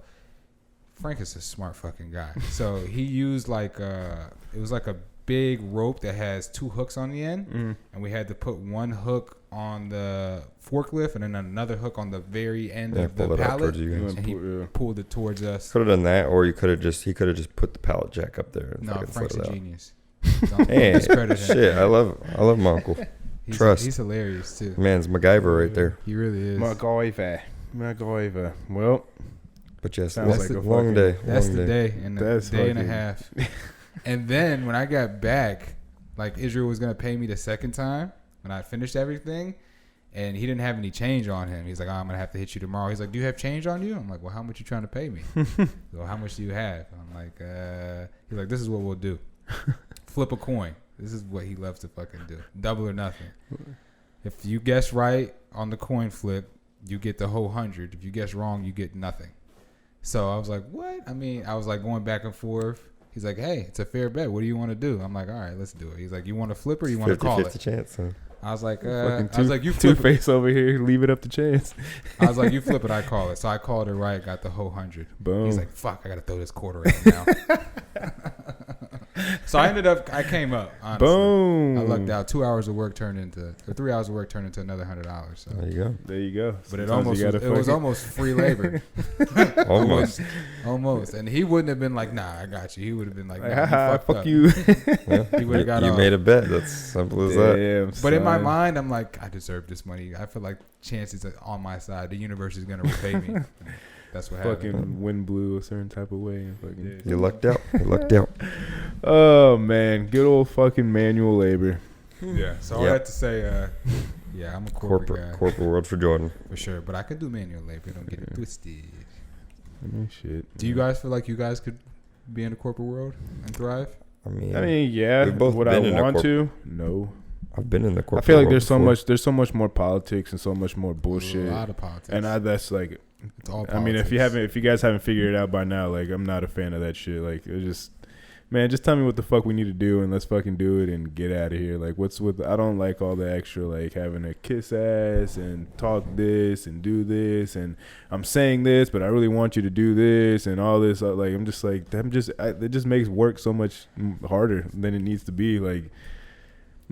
Frank is a smart fucking guy. So he used like it was like a big rope that has 2 hooks on the end, and we had to put one hook on the forklift and then another hook on the very end of the pull it out pallet, towards you guys. and he pulled it towards us. Could have done that, or he could have just put the pallet jack up there. And No, fucking Frank's slid a it out. genius. Don't Hey, discredit him. shit, I love my uncle. Trust. He's hilarious too. Man's MacGyver right there. He really is. MacGyver. Well, But yes, Sounds that's like a a long fucking- day. That's long the day and a That's day and a fucking- half. And then when I got back, like Israel was gonna pay me the second time when I finished everything, and he didn't have any change on him. He's like, "Oh, I'm gonna have to hit you tomorrow." He's like, "Do you have change on you?" I'm like, "Well, how much you trying to pay me?" Well, how much do you have? I'm like, he's like, "This is what we'll do. Flip a coin. This is what he loves to fucking do. Double or nothing. If you guess right on the coin flip, you get the whole 100. If you guess wrong, you get nothing." So I was like, what? I mean, I was like going back and forth. He's like, hey, it's a fair bet. What do you want to do? I'm like, all right, let's do it. He's like, you want to flip or you want to call 50-50 it? chance. Huh? I was like, you flip it. Two-Face over here. Leave it up to chance. I was like, you flip it, I call it. So I called it right, got the whole 100. Boom. He's like, fuck, I got to throw this quarter in now. So I came up, honestly. Boom. I lucked out. 3 hours of work turned into another $100. So. There you go. There you go. But Sometimes it was almost free labor. Almost. And he wouldn't have been like, nah, I got you. He would have been like, nah, you fucked fuck up. you. Yeah. He would have got You off. made a bet. That's simple as that. Damn, But in my son. mind, I'm like, I deserve this money. I feel like chances are on my side. The universe is gonna repay me. That's what happened. Fucking wind blew a certain type of way. And fucking, You lucked out. You lucked out. Oh man, good old fucking manual labor. Yeah. So all Yep. I had to say, yeah, I'm a corporate guy Corporate world for Jordan. for sure. But I could do manual labor. Don't get it twisted. I mean, shit. Do you guys feel like you guys could be in the corporate world and thrive? I mean, Yeah. We've both Would I been in a want to? No. I've been in the I corporate feel like world there's so much more politics and so much more bullshit. A lot of politics. And that's like, it's all I mean, politics. if you guys haven't figured it out by now, like I'm not a fan of that shit. Like it's just man, just tell me what the fuck we need to do and let's fucking do it and get out of here. Like, what's with? I don't like all the extra like having to kiss ass and talk this and do this and I'm saying this, but I really want you to do this and all this. Like, I'm just like, it just makes work so much harder than it needs to be. Like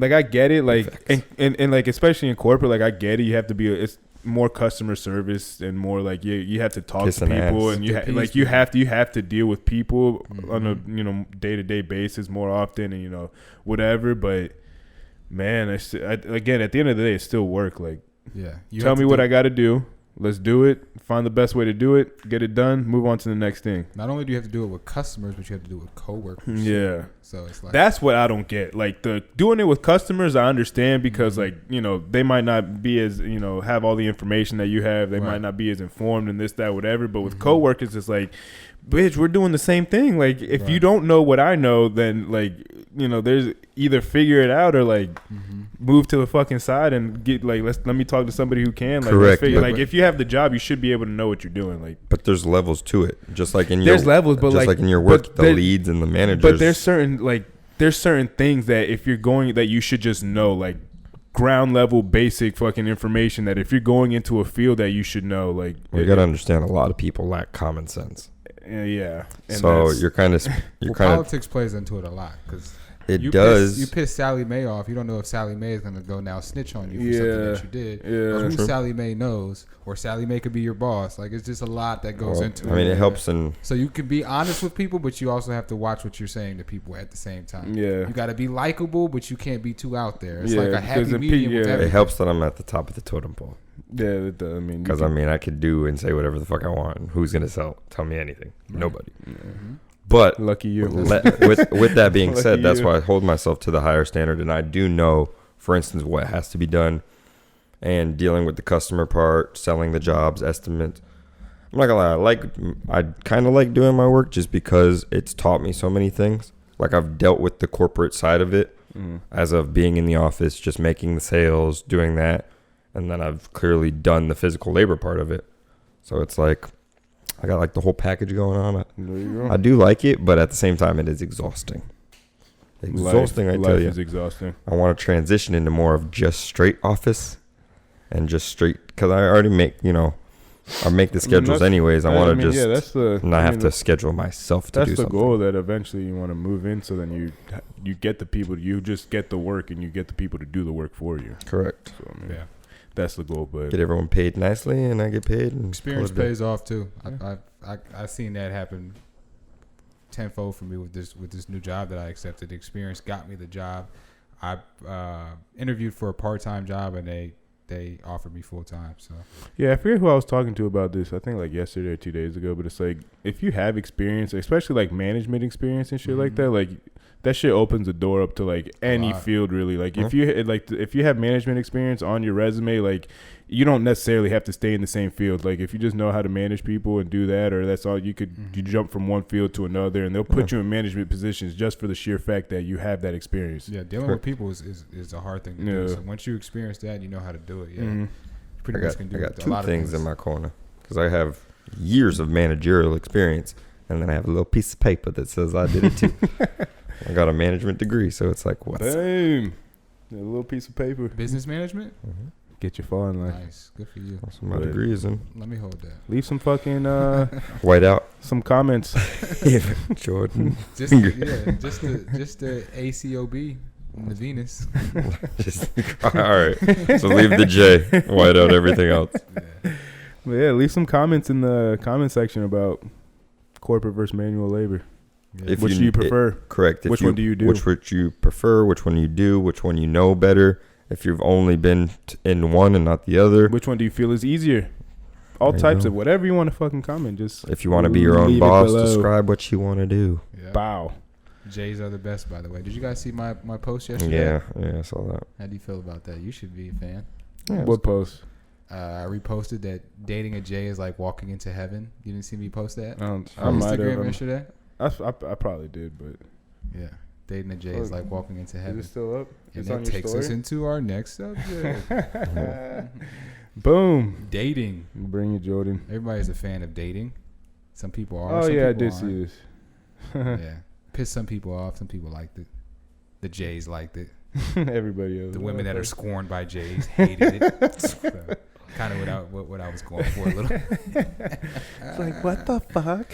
I get it, like, and like especially in corporate, like I get it. You have to be it's more customer service and more like you have to talk to people and you have to deal with people on a day-to-day basis more often and whatever. But man, again, at the end of the day, it's still work. Like, tell me what I got to do. Let's do it. Find the best way to do it. Get it done. Move on to the next thing. Not only do you have to do it with customers, but you have to do it with coworkers. Yeah. So it's like that's what I don't get. Like the doing it with customers, I understand because like they might not be as have all the information that you have. They might not be as informed and this, that, whatever. But with coworkers, it's like, bitch, we're doing the same thing. Like if you don't know what I know, then like there's either figure it out or like move to the fucking side and get like let me talk to somebody who can. Like, correct. Like if you have the job, you should be able to know what you're doing. Like, but there's levels to it, just like in there's levels, but like in your work, the leads and the managers. But there's certain things that if you're going that you should just know, like ground level basic fucking information that if you're going into a field that you should know. Like, we gotta understand a lot of people lack common sense. Yeah. And so you're kind of politics plays into it a lot because it does. You piss Sally Mae off. You don't know if Sally Mae is going to go now snitch on you for something that you did. Yeah. Who Sally Mae knows, or Sally Mae could be your boss. Like, it's just a lot that goes into it. I mean, it helps. So you can be honest with people, but you also have to watch what you're saying to people at the same time. Yeah. You got to be likable, but you can't be too out there. It's like a happy medium with everything. It helps that I'm at the top of the totem pole. Yeah, because I could do and say whatever the fuck I want. And who's gonna tell me anything? Right. Nobody. Mm-hmm. But lucky you. with that being said, that's why I hold myself to the higher standard, and I do know, for instance, what has to be done, and dealing with the customer part, selling the jobs, estimates. I'm not gonna lie, I kind of like doing my work just because it's taught me so many things. Like I've dealt with the corporate side of it, as of being in the office, just making the sales, doing that. And then I've clearly done the physical labor part of it. So it's like, I got like the whole package going on. I do like it, but at the same time, it is exhausting. I tell you. Life is exhausting. I want to transition into more of just straight office and just straight, because I already make, I make the schedules anyways. I want to just not have to schedule myself to do something. That's the goal, that eventually you want to move in, so then you get the people, you just get the work and you get the people to do the work for you. Correct. So, yeah. That's the goal, but get everyone paid nicely, and I get paid. And experience pays off too. Yeah. I've seen that happen tenfold for me with this new job that I accepted. The experience got me the job. I interviewed for a part-time job, and they offered me full-time. So yeah, I forget who I was talking to about this. I think like yesterday or 2 days ago. But it's like if you have experience, especially like management experience and shit like that, like. That shit opens the door up to like any field really. Like if you have management experience on your resume, like you don't necessarily have to stay in the same field. Like if you just know how to manage people and do that, or that's all you could, you jump from one field to another, and they'll put you in management positions just for the sheer fact that you have that experience. Yeah, dealing with people is a hard thing to do. So once you experience that, you know how to do it. Yeah, you pretty much can do. I got two things in my corner because I have years of managerial experience, and then I have a little piece of paper that says I did it too. I got a management degree, so it's like, what's Boom. A little piece of paper. Business management? Mm-hmm. Get you far in life. Nice. Good for you. That's what my degree is in. Let me hold that. Leave some fucking white out. Some comments. Jordan. Just the ACOB and the Venus. All right. So leave the J. White out everything else. Yeah, leave some comments in the comment section about corporate versus manual labor. Yeah. Which do you prefer? Correct. Which one do you do? Which you prefer? Which one you do? Which one you know better? If you've only been in one and not the other. Which one do you feel is easier? All types of whatever you want to fucking comment. Just if you want to be your own boss, describe what you want to do. Yeah. Bow. J's are the best, by the way. Did you guys see my post yesterday? Yeah, I saw that. How do you feel about that? You should be a fan. Yeah, what post? I reposted that dating a J is like walking into heaven. You didn't see me post that? On Instagram yesterday? I probably did, but yeah, dating a J is like walking into heaven. Is it still up? And that takes us into our next subject. Boom. Dating. Bring it, Jordan. Everybody's a fan of dating. Some people are. Oh yeah, I did see this. Yeah. pissed some people off. Some people liked it. The Jays liked it. Everybody else. The women that are scorned by Jays hated it. So, kind of what I was going for a little. It's like, what the fuck?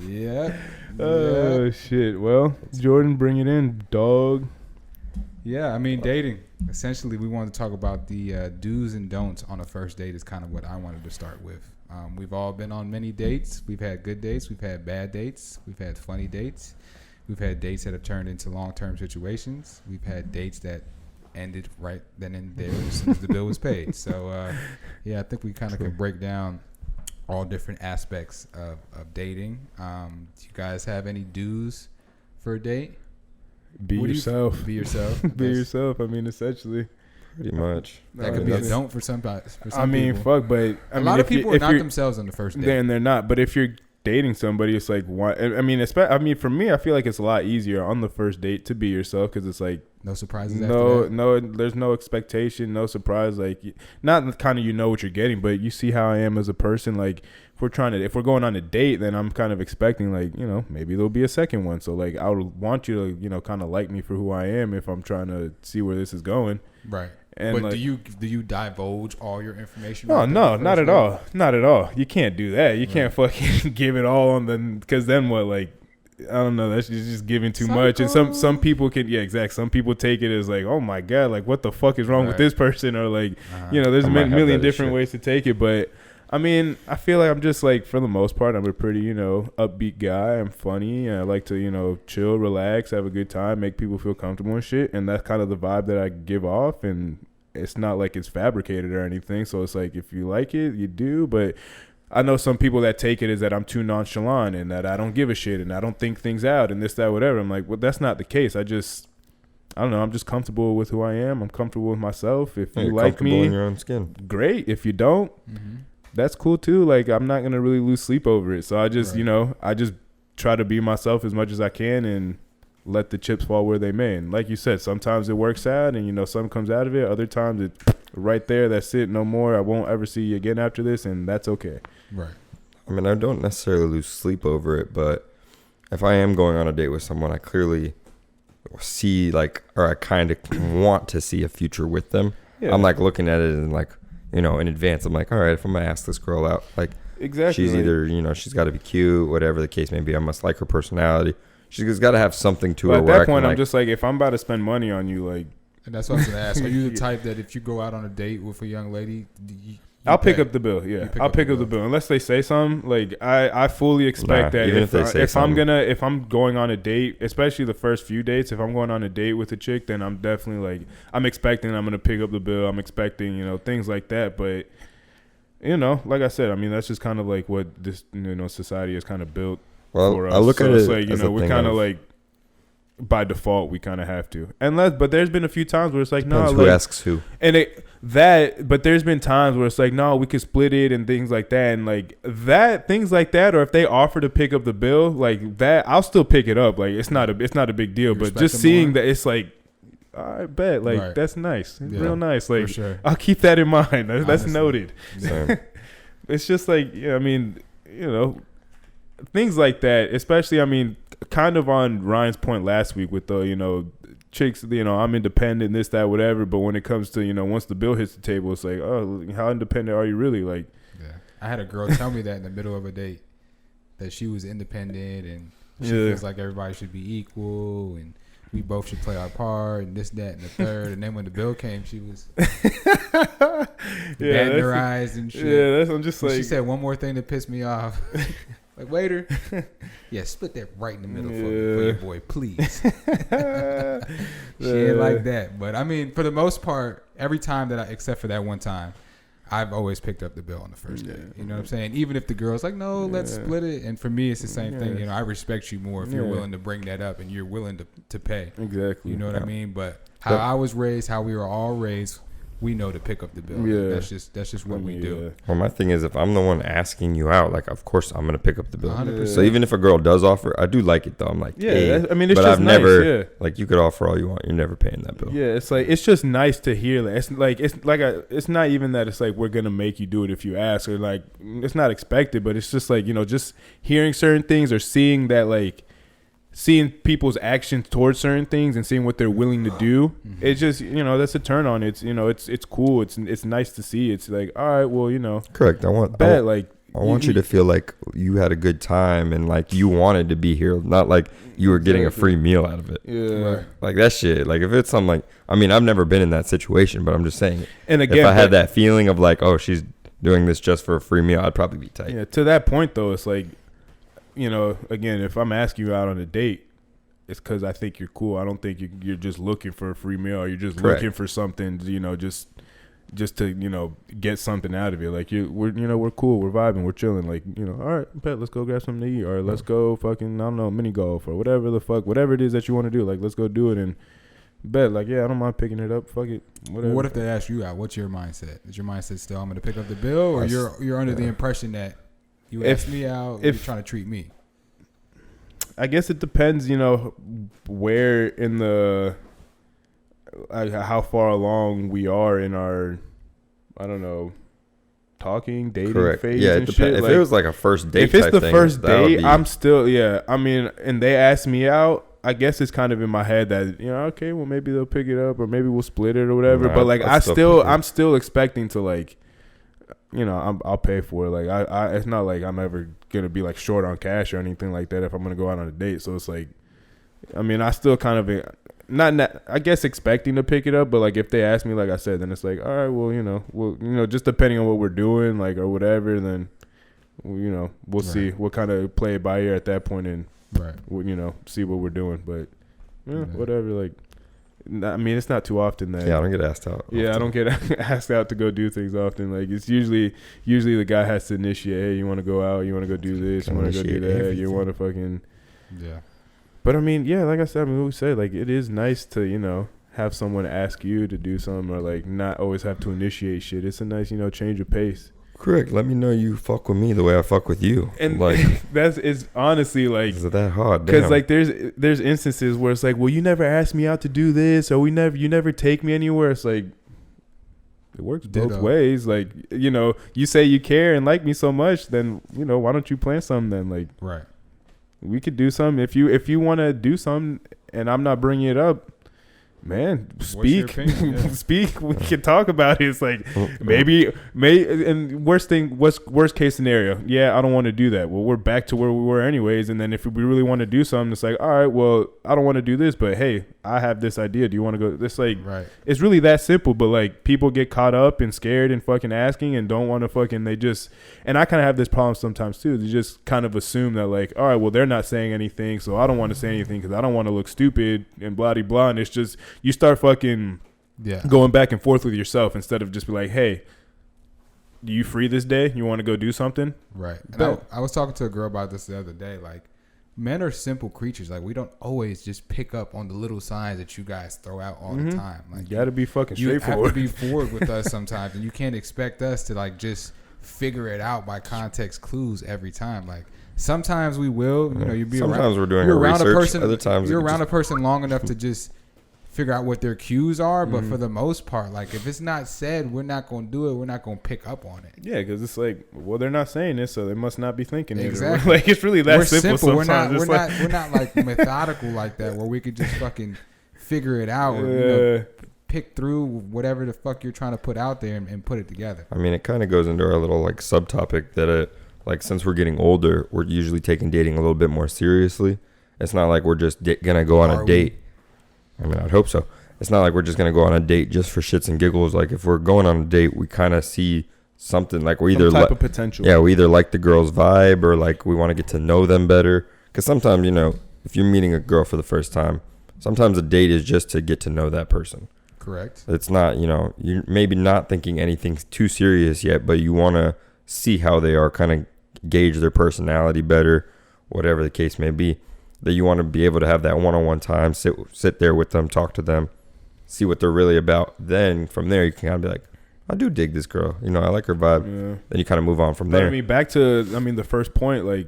Yeah. Oh, shit. Well, Jordan, bring it in, dog. Yeah, I mean, dating. Essentially, we wanted to talk about the do's and don'ts on a first date is kind of what I wanted to start with. We've all been on many dates. We've had good dates. We've had bad dates. We've had funny dates. We've had dates that have turned into long-term situations. We've had dates that ended right then and there as soon as the bill was paid. So, yeah, I think we kind of can break down all different aspects of dating. Do you guys have any do's for a date? Be yourself. Be yourself. Be yourself. I mean, essentially. Pretty much. That could be a don't for some people. I mean, fuck, but a lot of people are not themselves on the first date. Then they're not. But if you're dating somebody, it's like, why? I mean, for me, I feel like it's a lot easier on the first date to be yourself because it's like no surprises. After that. No, there's no expectation, no surprise. Like, not kind of you know what you're getting, but you see how I am as a person. Like, if we're going on a date, then I'm kind of expecting, like, you know, maybe there'll be a second one. So like, I would want you to, you know, kind of like me for who I am if I'm trying to see where this is going. Right. And but like, do you divulge all your information? No, not at all. Not at all. You can't do that. You can't fucking give it all on them, because then what? Like, I don't know. That's just giving too much. And some people can, Some people take it as like, oh my god, like what the fuck is wrong with this person? Or like, you know, there's a million different ways to take it. But I mean, I feel like I'm just like, for the most part, I'm a pretty, you know, upbeat guy. I'm funny. And I like to, you know, chill, relax, have a good time, make people feel comfortable and shit. And that's kind of the vibe that I give off. And it's not like it's fabricated or anything. So it's like, if you like it, you do. But I know some people that take it as that I'm too nonchalant and that I don't give a shit and I don't think things out and this, that, whatever. I'm like, well, that's not the case. I don't know. I'm just comfortable with who I am. I'm comfortable with myself. If you like me, in your own skin, great. If you don't, that's cool too. Like, I'm not going to really lose sleep over it. So I just, you know, I just try to be myself as much as I can and let the chips fall where they may. And like you said, sometimes it works out and, you know, something comes out of it. Other times it's right there. That's it. No more. I won't ever see you again after this. And that's okay. Right. I mean, I don't necessarily lose sleep over it, but if I am going on a date with someone, I clearly see like, or I kind of want to see a future with them. Yeah. I'm like looking at it and like, you know, in advance, I'm like, all right, if I'm going to ask this girl out, like, exactly, she's either, you know, she's got to be cute, whatever the case may be. I must like her personality. She's got to have something to her. At that point, I'm just like, if I'm about to spend money on you, like. And that's what I was going to ask. Are you the type that if you go out on a date with a young lady, I'll pick up the bill. Yeah, I'll pick up the bill unless they say something. Like, I fully expect that if I'm going on a date, especially the first few dates, if I'm going on a date with a chick, then I'm definitely like, I'm expecting I'm gonna pick up the bill. I'm expecting, you know, things like that. But, you know, like I said, I mean, that's just kind of like what this, you know, society has kind of built for us. I look at it like, you know, we're kind of like, by default, we kind of have to. But there's been a few times where it's like, no, who asks who, and but there's been times where it's like, no, we could split it and things like that, and like that, things like that. Or if they offer to pick up the bill, like that, I'll still pick it up. Like, it's not a big deal. But just seeing that, it's like, I bet, like, that's nice, real nice. Like, sure. I'll keep that in mind. That's noted. It's just like, yeah, I mean, you know, things like that, especially, I mean, kind of on Ryan's point last week with the, you know, chicks, you know, I'm independent, this, that, whatever. But when it comes to, you know, once the bill hits the table, it's like, oh, how independent are you really? Like, yeah, I had a girl tell me that in the middle of a date, that she was independent and she feels like everybody should be equal and we both should play our part and this, that, and the third. And then when the bill came, she was batting her eyes and shit. Yeah, I'm just like, she said one more thing that pissed me off. Like, waiter, split that right in the middle for your boy, please. She ain't like that. But, I mean, for the most part, every time except for that one time, I've always picked up the bill on the first day. You know what I'm saying? Even if the girl's like, no, let's split it. And for me, it's the same thing. You know, I respect you more if you're willing to bring that up and you're willing to pay. Exactly. You know what I mean? But how I was raised, how we were all raised, we know to pick up the bill. Yeah. That's just what we do. Well, my thing is, if I'm the one asking you out, like, of course I'm going to pick up the bill. 100%. So even if a girl does offer, I do like it though. I'm like, hey, I mean, it's but just I've nice, never, like, you could offer all you want. You're never paying that bill. Yeah, it's like, it's just nice to hear that. It's not even that it's like, we're going to make you do it if you ask, or like, it's not expected, but it's just like, you know, just hearing certain things or seeing that, like, seeing people's actions towards certain things and seeing what they're willing to do, it's just, that's a turn on. It's, it's cool. It's nice to see. It's like, all right, well, Correct. I want you to feel like you had a good time and like you wanted to be here, not like you were getting a free meal out of it. Yeah. Right. Like that shit. Like if it's something like, I mean, I've never been in that situation, but I'm just saying. And again, if I had that feeling of like, oh, she's doing this just for a free meal, I'd probably be tight. Yeah. To that point though, it's like, again, if I'm asking you out on a date, it's because I think you're cool. I don't think you're just looking for a free meal or you're just Correct. looking for something, just to get something out of it. Like we're cool, we're vibing, we're chilling. Like all right, bet, let's go grab something to eat, or let's go fucking I don't know, mini golf or whatever it is that you want to do. Like let's go do it and bet. Like yeah, I don't mind picking it up. Fuck it, whatever. What if they ask you out? What's your mindset? Is your mindset still I'm going to pick up the bill, or you're under the impression that you asked me out, you're trying to treat me? I guess it depends. Where in the how far along we are in our, I don't know, talking, dating phase. Yeah, and shit. If it was like a first date, if it's the thing, first date, I'm still I mean, and they ask me out, I guess it's kind of in my head that okay, well maybe they'll pick it up or maybe we'll split it or whatever. But like I'm still expecting to like, I'll pay for it. Like I it's not like I'm ever gonna be like short on cash or anything like that if I'm gonna go out on a date. So it's like, I mean, I still kind of not I guess expecting to pick it up, but like if they ask me, like I said, then it's like, all right, well, just depending on what we're doing, like or whatever, then we'll see. We'll kind of play it by ear at that point and we'll, see what we're doing. But whatever. Like, I mean, it's not too often that. Yeah, I don't get asked out. Yeah, I don't get asked out to go do things often. Like it's usually the guy has to initiate. Hey, you want to go out? You want to go do this? You want to go do that? Everything. You want to fucking. Yeah. But I mean, yeah, like I said, we say like it is nice to have someone ask you to do something or like not always have to initiate shit. It's a nice change of pace. Correct. Let me know you fuck with me the way I fuck with you. And like it's honestly like is it that hard? Because like there's instances where it's like, well, you never asked me out to do this, or you never take me anywhere. It's like it works both ways. Like you say you care and like me so much, then why don't you plan something then? Like right. We could do something if you want to do something, and I'm not bringing it up. Man, speak. Speak. We can talk about it. It's like and worst case scenario. Yeah, I don't want to do that. Well, we're back to where we were anyways. And then if we really want to do something, it's like, all right, well, I don't want to do this, but hey, I have this idea. Do you want to go? It's like, right. It's really that simple. But like people get caught up and scared and fucking asking and don't want to fucking. And I kind of have this problem sometimes too. They just kind of assume that like, all right, well, they're not saying anything, so I don't want to say anything because I don't want to look stupid and blah de blah. And it's just. You start fucking going back and forth with yourself instead of just be like, hey, do you free this day? You want to go do something? Right. And I was talking to a girl about this the other day. Like, men are simple creatures. Like, we don't always just pick up on the little signs that you guys throw out all the time. Like, you got to be fucking straightforward. You have to be forward with us sometimes. And you can't expect us to, like, just figure it out by context clues every time. Like, sometimes we will. You'll be sometimes around, we're doing you're our around research. A person, other times you're around a person long enough to just figure out what their cues are, but for the most part, like if it's not said, we're not going to do it. We're not going to pick up on it. Yeah, because it's like, well, they're not saying this, so they must not be thinking it. Exactly. Like it's really that simple. Sometimes we're not like methodical like that, where we could just fucking figure it out. Yeah. Or, pick through whatever the fuck you're trying to put out there and put it together. I mean, it kind of goes into our little like subtopic that like since we're getting older, we're usually taking dating a little bit more seriously. It's not like we're just gonna go on a date. I mean, I'd hope so. It's not like we're just going to go on a date just for shits and giggles. Like, if we're going on a date, we kind of see something. Like, we're either type of potential. Yeah, we either like the girl's vibe or, like, we want to get to know them better. Because sometimes, if you're meeting a girl for the first time, sometimes a date is just to get to know that person. Correct. It's not, you're maybe not thinking anything too serious yet, but you want to see how they are, kind of gauge their personality better, whatever the case may be. That you want to be able to have that one-on-one time, sit there with them, talk to them, see what they're really about. Then from there, you can kind of be like, I do dig this girl. I like her vibe. Yeah. Then you kind of move on from there. I mean, back to the first point. Like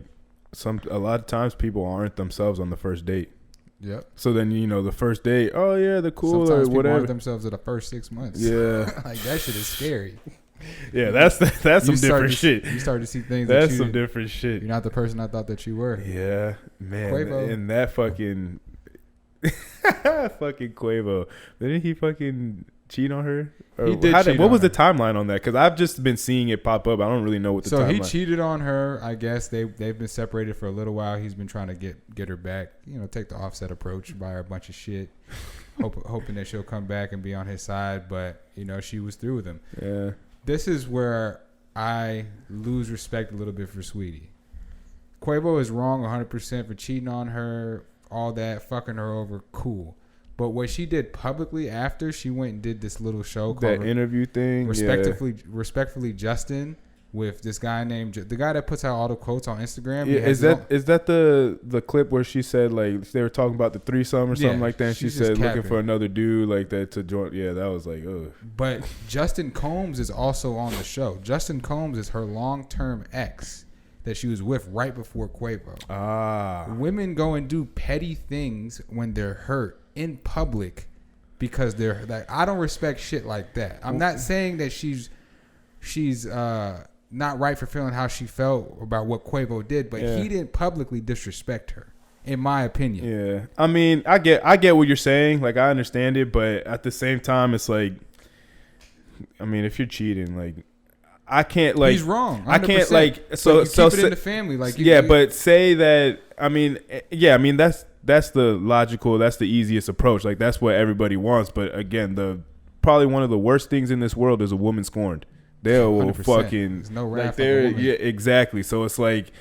a lot of times people aren't themselves on the first date. Yep. So then the first date. Oh yeah, they're cool sometimes or whatever. People aren't themselves in the first 6 months. Yeah. Like that shit is scary. Yeah, that's some different shit. You start to see things. That's some different shit. You're not the person I thought that you were. Yeah, man. Quavo. And that fucking Quavo. Didn't he fucking cheat on her? Or He did. What was the timeline on that? Because I've just been seeing it pop up. I don't really know what the timeline. So he cheated on her. I guess they've been separated for a little while. He's been trying to get her back. Take the Offset approach, buy her a bunch of shit, hoping that she'll come back and be on his side. But she was through with him. Yeah. This is where I lose respect a little bit for Sweetie. Quavo is wrong 100% for cheating on her, all that, fucking her over, cool. But what she did publicly after, she went and did this little show called that interview thing, respectfully Justin, with this guy named the guy that puts out all the quotes on Instagram. Yeah, is that the clip where she said like they were talking about the threesome or something like that? And she said looking for another dude like that to join. Yeah, that was like, ugh. But Justin Combs is also on the show. Justin Combs is her long-term ex that she was with right before Quavo. Women go and do petty things when they're hurt in public because they're like, I don't respect shit like that. I'm not saying that she's not right for feeling how she felt about what Quavo did, but he didn't publicly disrespect her, in my opinion. Yeah, I mean, I get what you're saying. Like, I understand it, but at the same time, it's like, I mean, if you're cheating, like, I can't like. He's wrong. 100%. I can't like. So keep it in the family, like. But say that. I mean, that's the logical. That's the easiest approach. Like, that's what everybody wants. But again, probably one of the worst things in this world is a woman scorned. They will fucking. There's no wrath like yeah, exactly. So it's like,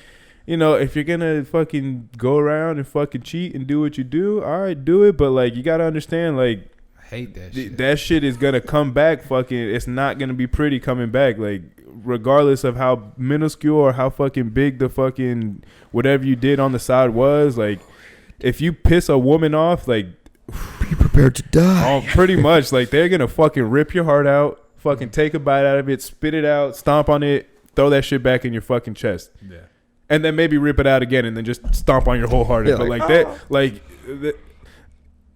if you're gonna fucking go around and fucking cheat and do what you do, all right, do it. But like, you gotta understand, like, I hate that shit. That shit is gonna come back. Fucking, it's not gonna be pretty coming back. Like, regardless of how minuscule or how fucking big the fucking whatever you did on the side was, like, if you piss a woman off, like, be prepared to die. Pretty much, like, they're gonna fucking rip your heart out. Fucking take a bite out of it, spit it out, stomp on it, throw that shit back in your fucking chest. Yeah. And then maybe rip it out again and then just stomp on your whole heart. Yeah, but like that,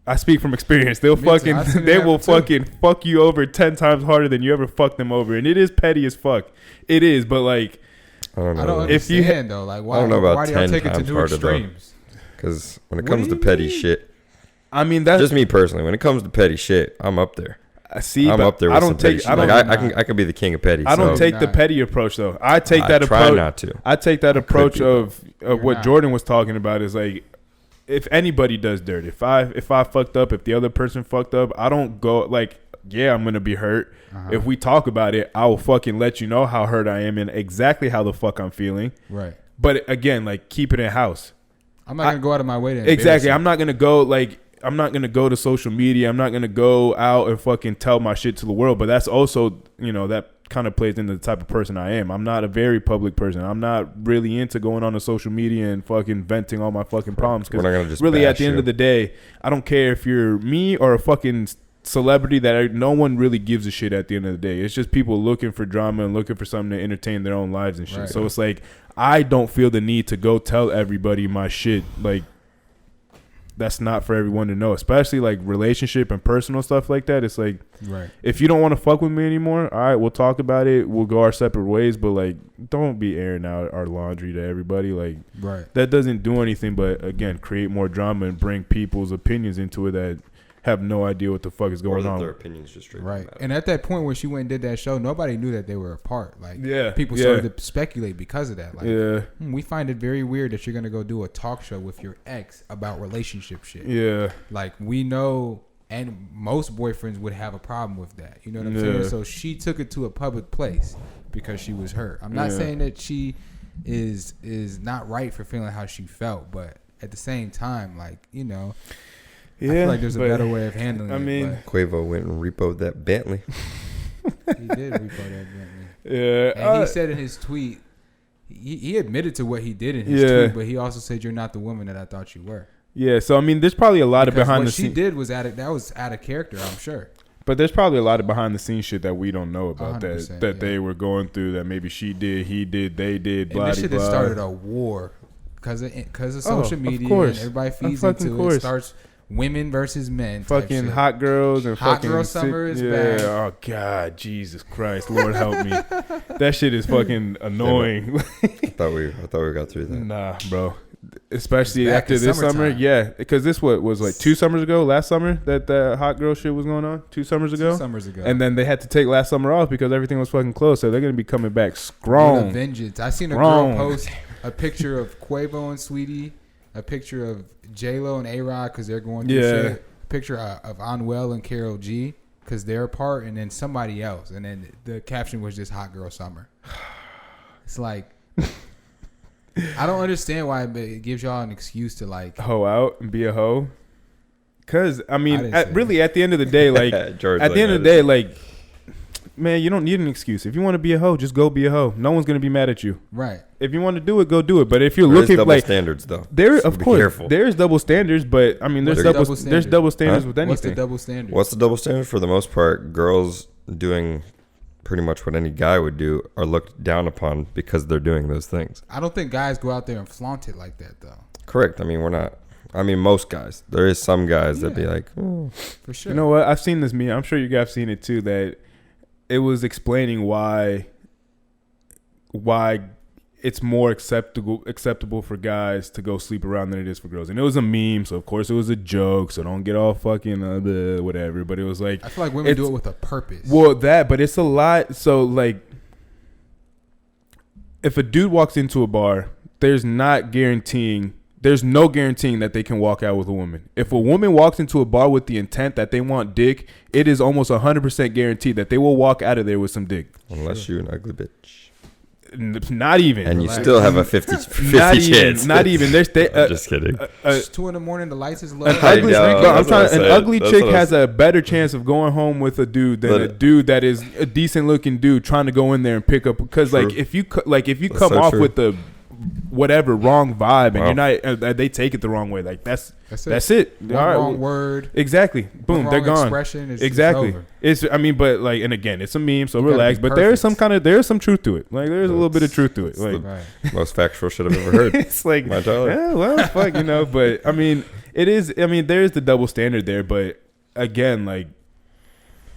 I speak from experience. They will fucking fuck you over 10 times harder than you ever fucked them over. And it is petty as fuck. It is, but like, I don't know. I don't understand though. Like, why, I don't know about why do y'all 10 take it to times new harder extremes? Because when it comes to petty shit, I mean, that's just me personally. When it comes to petty shit, I'm up there. I'm up there with some petty shit. I can be the king of petty. I don't take the petty approach though. I take that approach. Try not to. I take that approach of what Jordan was talking about is like, if anybody does dirt, if I fucked up, if the other person fucked up, I don't go like, yeah, I'm gonna be hurt. If we talk about it, I will fucking let you know how hurt I am and exactly how the fuck I'm feeling. Right. But again, like, keep it in house. I'm not gonna go out of my way to exactly. I'm not gonna go to social media. I'm not going to go out and fucking tell my shit to the world. But that's also, that kind of plays into the type of person I am. I'm not a very public person. I'm not really into going on to social media and fucking venting all my fucking problems. Because really, at the end of the day, I don't care if you're me or a fucking celebrity that no one really gives a shit at the end of the day. It's just people looking for drama and looking for something to entertain their own lives and shit. Right. So it's like, I don't feel the need to go tell everybody my shit. Like, that's not for everyone to know, especially like relationship and personal stuff like that. It's like, right, if you don't want to fuck with me anymore, all right, we'll talk about it. We'll go our separate ways, but like, don't be airing out our laundry to everybody. Like, right, that doesn't do anything but, again, create more drama and bring people's opinions into it that have no idea what the fuck is going on. Their opinions just straight right. And at that point when she went and did that show, nobody knew that they were apart. Like, people started to speculate because of that. Like, we find it very weird that you're gonna go do a talk show with your ex about relationship shit. Yeah. Like, we know, and most boyfriends would have a problem with that. You know what I'm saying? So she took it to a public place because she was hurt. I'm not saying that she is not right for feeling how she felt, but at the same time, like, I feel like there's a better way of handling it. I mean, Quavo went and repoed that Bentley. He did repo that Bentley. Yeah. And he said in his tweet, he admitted to what he did in his tweet, but he also said, "You're not the woman that I thought you were." Yeah. So, I mean, there's probably a lot of behind the scenes. What she did was that was out of character, I'm sure. But there's probably a lot of behind the scenes shit that we don't know about that they were going through, that maybe she did, he did, they did, blah, blah, blah. And this shit has started a war because of social media, and everybody feeds into it. It starts women versus men. Fucking hot girls and hot fucking girl summer is bad. Oh God, Jesus Christ, Lord help me. That shit is fucking annoying. I thought we got through that. Nah, bro. Especially Back after in this summer, summertime. yeah. Because this was like 2 summers ago, last summer that the hot girl shit was going on. 2 summers ago. 2 summers ago. And then they had to take last summer off because everything was fucking closed. So they're gonna be coming back With a strong. vengeance. I seen a Strong. girl post a picture of Quavo and Sweetie, a picture of J-Lo and A-Rod because they're going through Yeah. shit, a picture of Anuel and Karol G because they're apart, and then somebody else, and then the caption was just hot girl summer. It's like, I don't understand why it gives y'all an excuse to like Hoe out and be a hoe. Cause I mean, didn't say really, at the end of the day, like George, at the end of the day, like, man, you don't need an excuse. If you want to be a hoe, just go be a hoe. No one's gonna be mad at you. right. If you want to do it, go do it. But if you're There is looking double like standards, though. there, So of be course, careful. there's double standards. But I mean, there's What's the double double there's standard? double standards Huh? with What's the anything. double standard? What's the double standard? For the most part, girls doing pretty much what any guy would do are looked down upon because they're doing those things. I don't think guys go out there and flaunt it like that though. Correct. I mean, we're not. I mean, most guys. There is some guys that be Yeah. like, oh. For sure. You know what? I've seen this meme. I'm sure you guys have seen it too. That it was explaining why it's more acceptable for guys to go sleep around than it is for girls. And it was a meme, so of course it was a joke. So don't get all fucking whatever. But it was like, I feel like women do it with a purpose. well, but it's a lot. So like, if a dude walks into a bar, there's no guaranteeing that they can walk out with a woman. If a woman walks into a bar with the intent that they want dick, it is almost 100% guaranteed that they will walk out of there with some dick. Unless you're an ugly bitch. Not even. And you Relax. still have a 50 not even, chance. Not even. There's I'm just kidding. It's 2 a.m. The lights is low. An I ugly, know, no, I'm that's what I trying, an said. ugly That's chick what I has a better chance of going home with a dude than But a dude that is a decent looking dude trying to go in there and pick up. Because like True. if you That's come so off true. with the whatever wrong vibe and Wow. you're not, they take it the wrong way. Like that's That's it. One All right, wrong well, word. exactly. Boom, one they're wrong gone. Expression is Exactly. It's over. I mean, but like, and again, it's a meme, so You gotta relax. be But there is perfect. there's some truth to it. Like there's a little bit of truth to it. It's Like Right. Most factual shit I've ever heard. it's like, My Tyler. yeah, well, fuck, But I mean, it is. I mean, there is the double standard there, but again, like,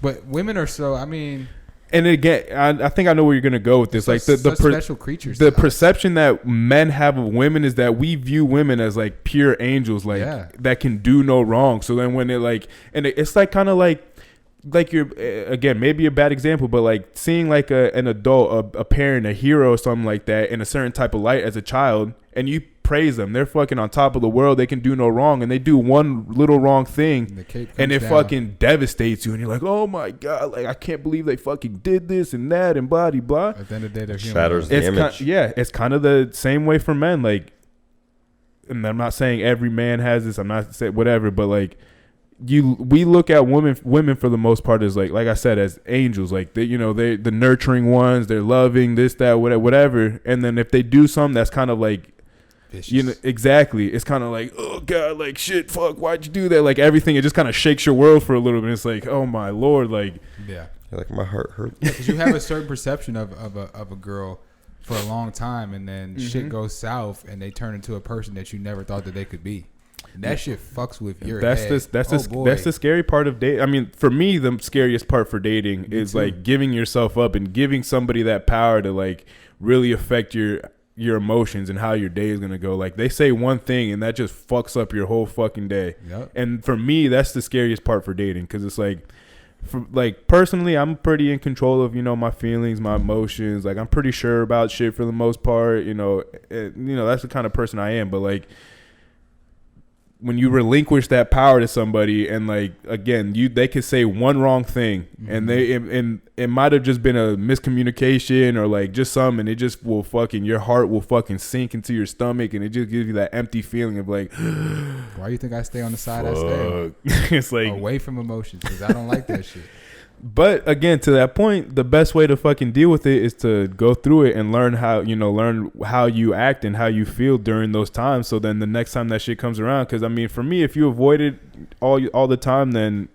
But women are so. I mean, and again, I think I know where you're gonna go with this. Like the such special creatures. the to us. perception that men have of women is that we view women as like pure angels, like Yeah. that can do no wrong. So then when it like, and it's like kind of like you're again maybe a bad example, but like seeing like an adult, a parent, a hero, or something like that in a certain type of light as a child, and you praise them. They're fucking on top of the world. They can do no wrong, and they do one little wrong thing. And the cape And comes it down. fucking devastates you, and you're like, "Oh my god! Like I can't believe they fucking did this and that and blah blah." At the end of the day, they're human. Shatters the It's image. it's kind of the same way for men. Like, and I'm not saying every man has this. I'm not saying whatever, but like, we look at women for the most part as like I said, as angels. Like they the nurturing ones. They're loving this, that, whatever. And then if they do something that's kind of like, Vicious. exactly. It's kind of like, oh god, like shit, fuck, why'd you do that? Like everything, it just kind of shakes your world for a little bit. It's like, oh my lord, like Yeah. You're like, my heart hurts. Because you have a certain perception of a girl for a long time, and then Mm-hmm. shit goes south, and they turn into a person that you never thought that they could be. And that shit fucks with your that's head. that's the scary part of dating. I mean, for me, the scariest part for dating is too. like giving yourself up and giving somebody that power to like really affect your emotions and how your day is gonna go. Like they say one thing and that just fucks up your whole fucking day. Yep. And for me, that's the scariest part for dating, because it's like, personally, I'm pretty in control of my feelings, my emotions. Like I'm pretty sure about shit for the most part. That's the kind of person I am. But like, when you relinquish that power to somebody, and like again, they could say one wrong thing, and it might have just been a miscommunication or like just some, and it just will your heart will fucking sink into your stomach, and it just gives you that empty feeling of like, Why do you think I stay on the side I stay on? it's like, Away from emotions, because I don't like that shit. but again, to that point, the best way to fucking deal with it is to go through it and learn how you act and how you feel during those times. So then the next time that shit comes around, because I mean, for me, if you avoid it all the time, then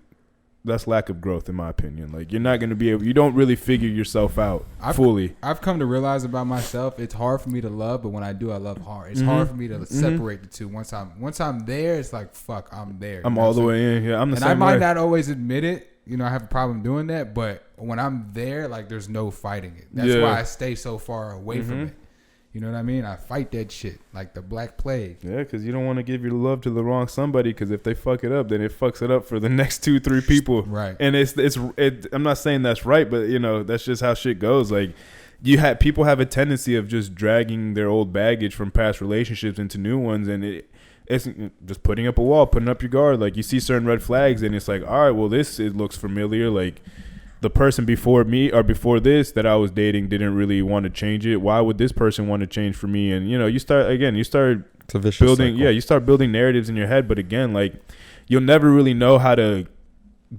lack of growth, in my opinion. Like, you're not going to be able, you don't really figure yourself out fully. I've come to realize about myself, it's hard for me to love, but when I do, I love hard. It's hard for me to separate the two. Once I'm there, it's like, fuck, I'm there. I'm all the way in. Yeah, I'm the same way. And I might not always admit it. You know, I have a problem doing that, but when I'm there, like, there's no fighting it. That's why I stay so far away from it. You know what I mean? I fight that shit like the Black Plague. Yeah, because you don't want to give your love to the wrong somebody, because if they fuck it up, then it fucks it up for the next 2-3 people. Right. And I'm not saying that's right, but, you know, that's just how shit goes. Like, people have a tendency of just dragging their old baggage from past relationships into new ones, and it's just putting up a wall, putting up your guard. Like, you see certain red flags, and it's like, all right, well, it looks familiar. Like, the person before me or before this that I was dating didn't really want to change it. Why would this person want to change for me? And, you know, you start building, you start building narratives in your head. But again, like, you'll never really know how to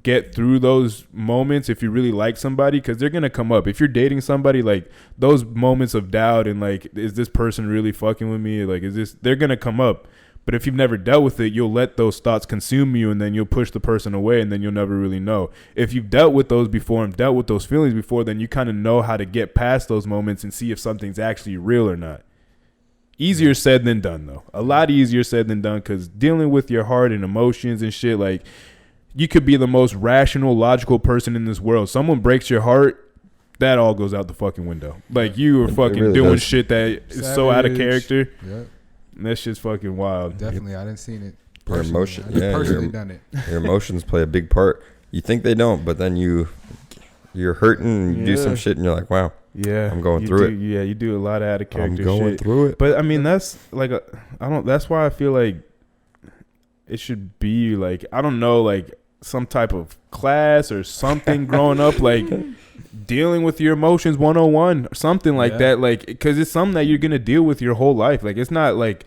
get through those moments if you really like somebody, because they're going to come up. If you're dating somebody, like, those moments of doubt and, like, is this person really fucking with me? Like, they're going to come up. But if you've never dealt with it, you'll let those thoughts consume you, and then you'll push the person away, and then you'll never really know. If you've dealt with those before and dealt with those feelings before, then you kind of know how to get past those moments and see if something's actually real or not. Easier said than done, though. A lot easier said than done, because dealing with your heart and emotions and shit, like, you could be the most rational, logical person in this world. Someone breaks your heart, that all goes out the fucking window. Like, you are fucking really doing shit that is so out of character. Yep. That shit's fucking wild. Definitely, I didn't seen it. Your emotion, personally done it. Your emotions play a big part. You think they don't, but then you're hurting and you do some shit, and you're like, wow, I'm going through it. Yeah, you do a lot of out of character shit. I'm going through it. But I mean, that's like that's why I feel like it should be like, I don't know, like some type of class or something growing up, like dealing with your emotions 101 or something like that, like, because it's something that you're gonna deal with your whole life. Like, it's not like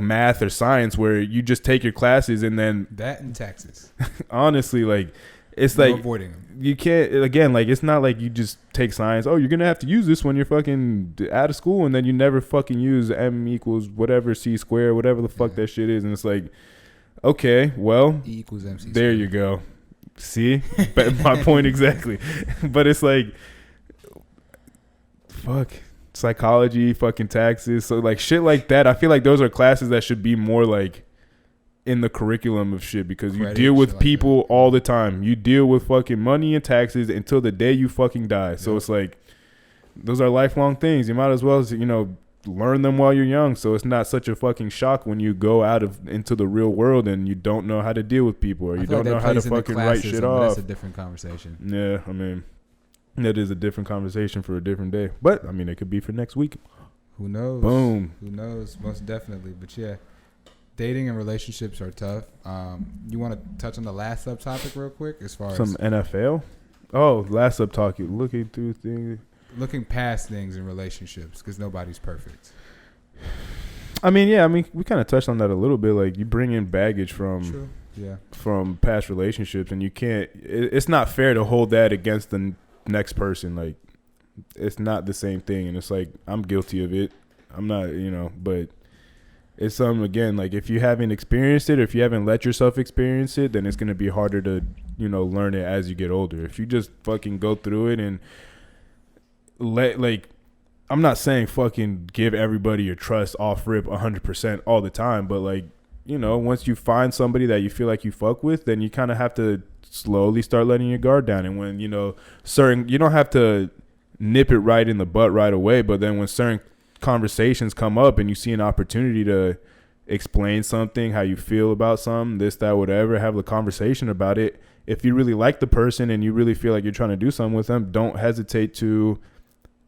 math or science where you just take your classes and then that and taxes. Honestly, like, it's like avoiding them. You can't, again, like, it's not like you just take science. Oh, you're gonna have to use this when you're fucking out of school, and then you never fucking use M equals whatever C squared, whatever the fuck that shit is, and it's like, okay, well, E equals MC squared. There you go. See? My point exactly. But it's like, fuck, psychology, fucking taxes. So, like, shit like that, I feel like those are classes that should be more, like, in the curriculum of shit, because you deal with people like all the time. You deal with fucking money and taxes until the day you fucking die. So it's like, those are lifelong things. You might as well, you know, learn them while you're young, so it's not such a fucking shock when you go out into the real world and you don't know how to deal with people, or you don't know how to fucking write shit off. That's a different conversation. Yeah, I mean, that is a different conversation for a different day. But I mean, it could be for next week. Who knows? Boom. Who knows? Most definitely. But yeah, dating and relationships are tough. You want to touch on the last subtopic real quick, as far some as NFL? Oh, last subtopic. Looking through things. Looking past things in relationships, because nobody's perfect. I mean, yeah, I mean, we kind of touched on that a little bit. Like, you bring in baggage from past relationships, and you can't. It's not fair to hold that against the next person. Like, it's not the same thing, and it's like, I'm guilty of it. I'm not, you know, but it's something, again, like, if you haven't experienced it, or if you haven't let yourself experience it, then it's gonna be harder to, you know, learn it as you get older. If you just fucking go through it and I'm not saying fucking give everybody your trust off rip 100% all the time, but, like, you know, once you find somebody that you feel like you fuck with, then you kind of have to slowly start letting your guard down. And when, you know, you don't have to nip it right in the butt right away, but then when certain conversations come up and you see an opportunity to explain something, how you feel about something, this, that, whatever, have the conversation about it. If you really like the person and you really feel like you're trying to do something with them, don't hesitate to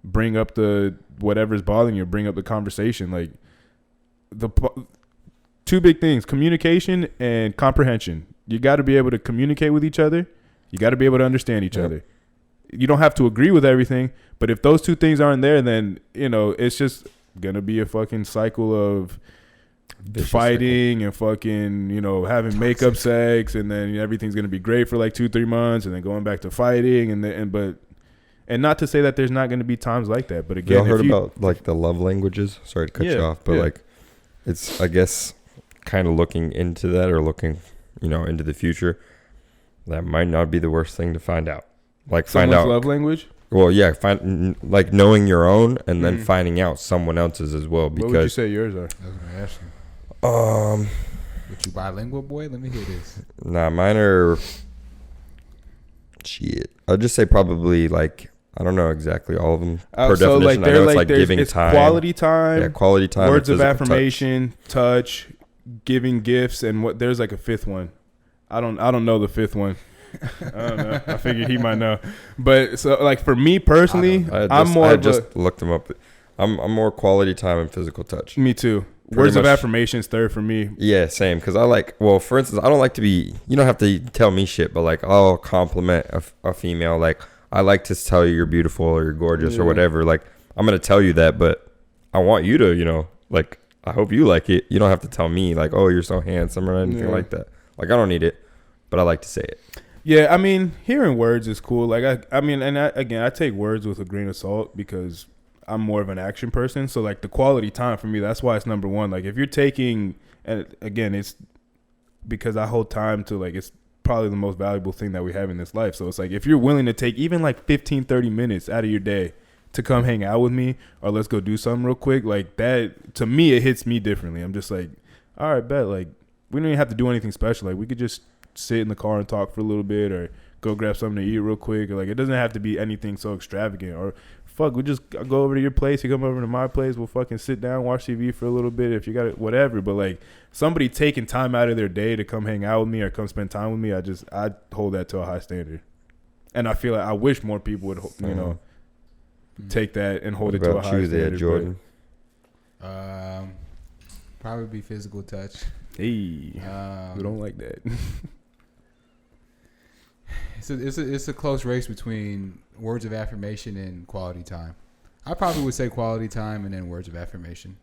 bring up the whatever's bothering you, bring up the conversation. Like, the two big things: communication and comprehension. You got to be able to communicate with each other. You got to be able to understand each other. You don't have to agree with everything, but if those two things aren't there, then, you know, it's just gonna be a fucking cycle of fighting and fucking, you know, having makeup sex, and then everything's gonna be great for like 2-3 months, and then going back to fighting, and not to say that there's not going to be times like that, but again, y'all heard about like the love languages? Sorry to cut you off, but like, it's, I guess, kind of looking into that, or looking, you know, into the future. that might not be the worst thing to find out. Like Someone's find out love language. Well, yeah, like knowing your own and then finding out someone else's as well. Because what would you say yours are? I was gonna ask you. But you bilingual, boy? Let me hear this. Nah, mine are shit. I'd just say probably like I don't know exactly all of them per So definition. like I know it's like like giving it's time, quality time, yeah, quality time, words and of physical affirmation, touch, giving gifts, and what? There's like a fifth one. I don't know the fifth one. I don't know. I figured he might know. But so like for me personally, I just looked them up. I'm more quality time and physical touch. Me too. Words of affirmations third for me. Yeah, same. Because for instance, I don't like to be. You don't have to tell me shit, but like I'll compliment a female. Like I like to tell you you're beautiful or you're gorgeous or whatever. Like I'm gonna tell you that, but I want you to, like I hope you like it. You don't have to tell me like, oh, you're so handsome or anything like that. Like I don't need it, but I like to say it. Yeah, I mean, hearing words is cool. Like I take words with a grain of salt because I'm more of an action person. So like the quality time for me, that's why it's number one. Like if you're taking, and again, it's because I hold time to like, it's probably the most valuable thing that we have in this life. So it's like, if you're willing to take even like 15, 30 minutes out of your day to come hang out with me or let's go do something real quick, like that, to me, it hits me differently. I'm just like, all right, bet. Like we don't even have to do anything special. Like we could just sit in the car and talk for a little bit or go grab something to eat real quick. Or like it doesn't have to be anything so extravagant or fuck, we just go over to your place, you come over to my place, we'll fucking sit down, watch TV for a little bit if you got it, whatever. But like somebody taking time out of their day to come hang out with me or come spend time with me, I hold that to a high standard. And I feel like I wish more people would, take that and hold it to a high standard. Jordan? Probably be physical touch. Hey, we don't like that. It's a close race between words of affirmation and quality time. I probably would say quality time and then words of affirmation,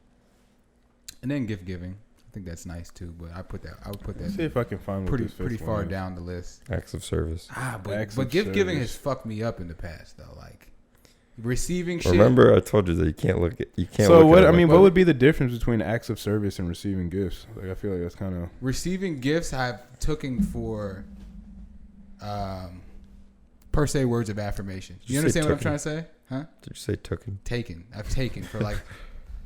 and then gift giving. I think that's nice too, but I would put that. Let's see if I can find pretty far down the list. Acts of service. But gift giving has fucked me up in the past though. Like receiving shit. Remember, I told you that you can't look at. So what? I mean, what would be the difference between acts of service and receiving gifts? Like I feel like that's kind of receiving gifts. I've taken for, per se, words of affirmation. You understand what I'm trying to say? Huh? Did you say taken? Taken. I've taken for like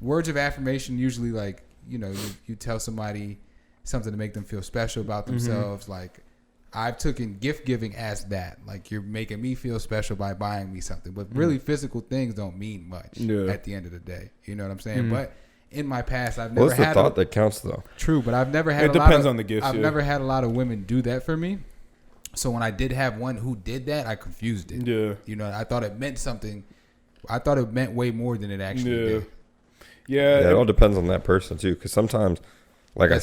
words of affirmation. Usually, like you tell somebody something to make them feel special about themselves. Like I've taken gift giving as that. Like you're making me feel special by buying me something. But really, physical things don't mean much at the end of the day. You know what I'm saying? But in my past, I've never had. What's the thought that counts though? True, but I've never had. It depends on the gift. I've never had a lot of women do that for me. So when I did have one who did that, I confused it. Yeah. I thought it meant something. I thought it meant way more than it actually did. Yeah, it all depends on that person too. Because sometimes, like I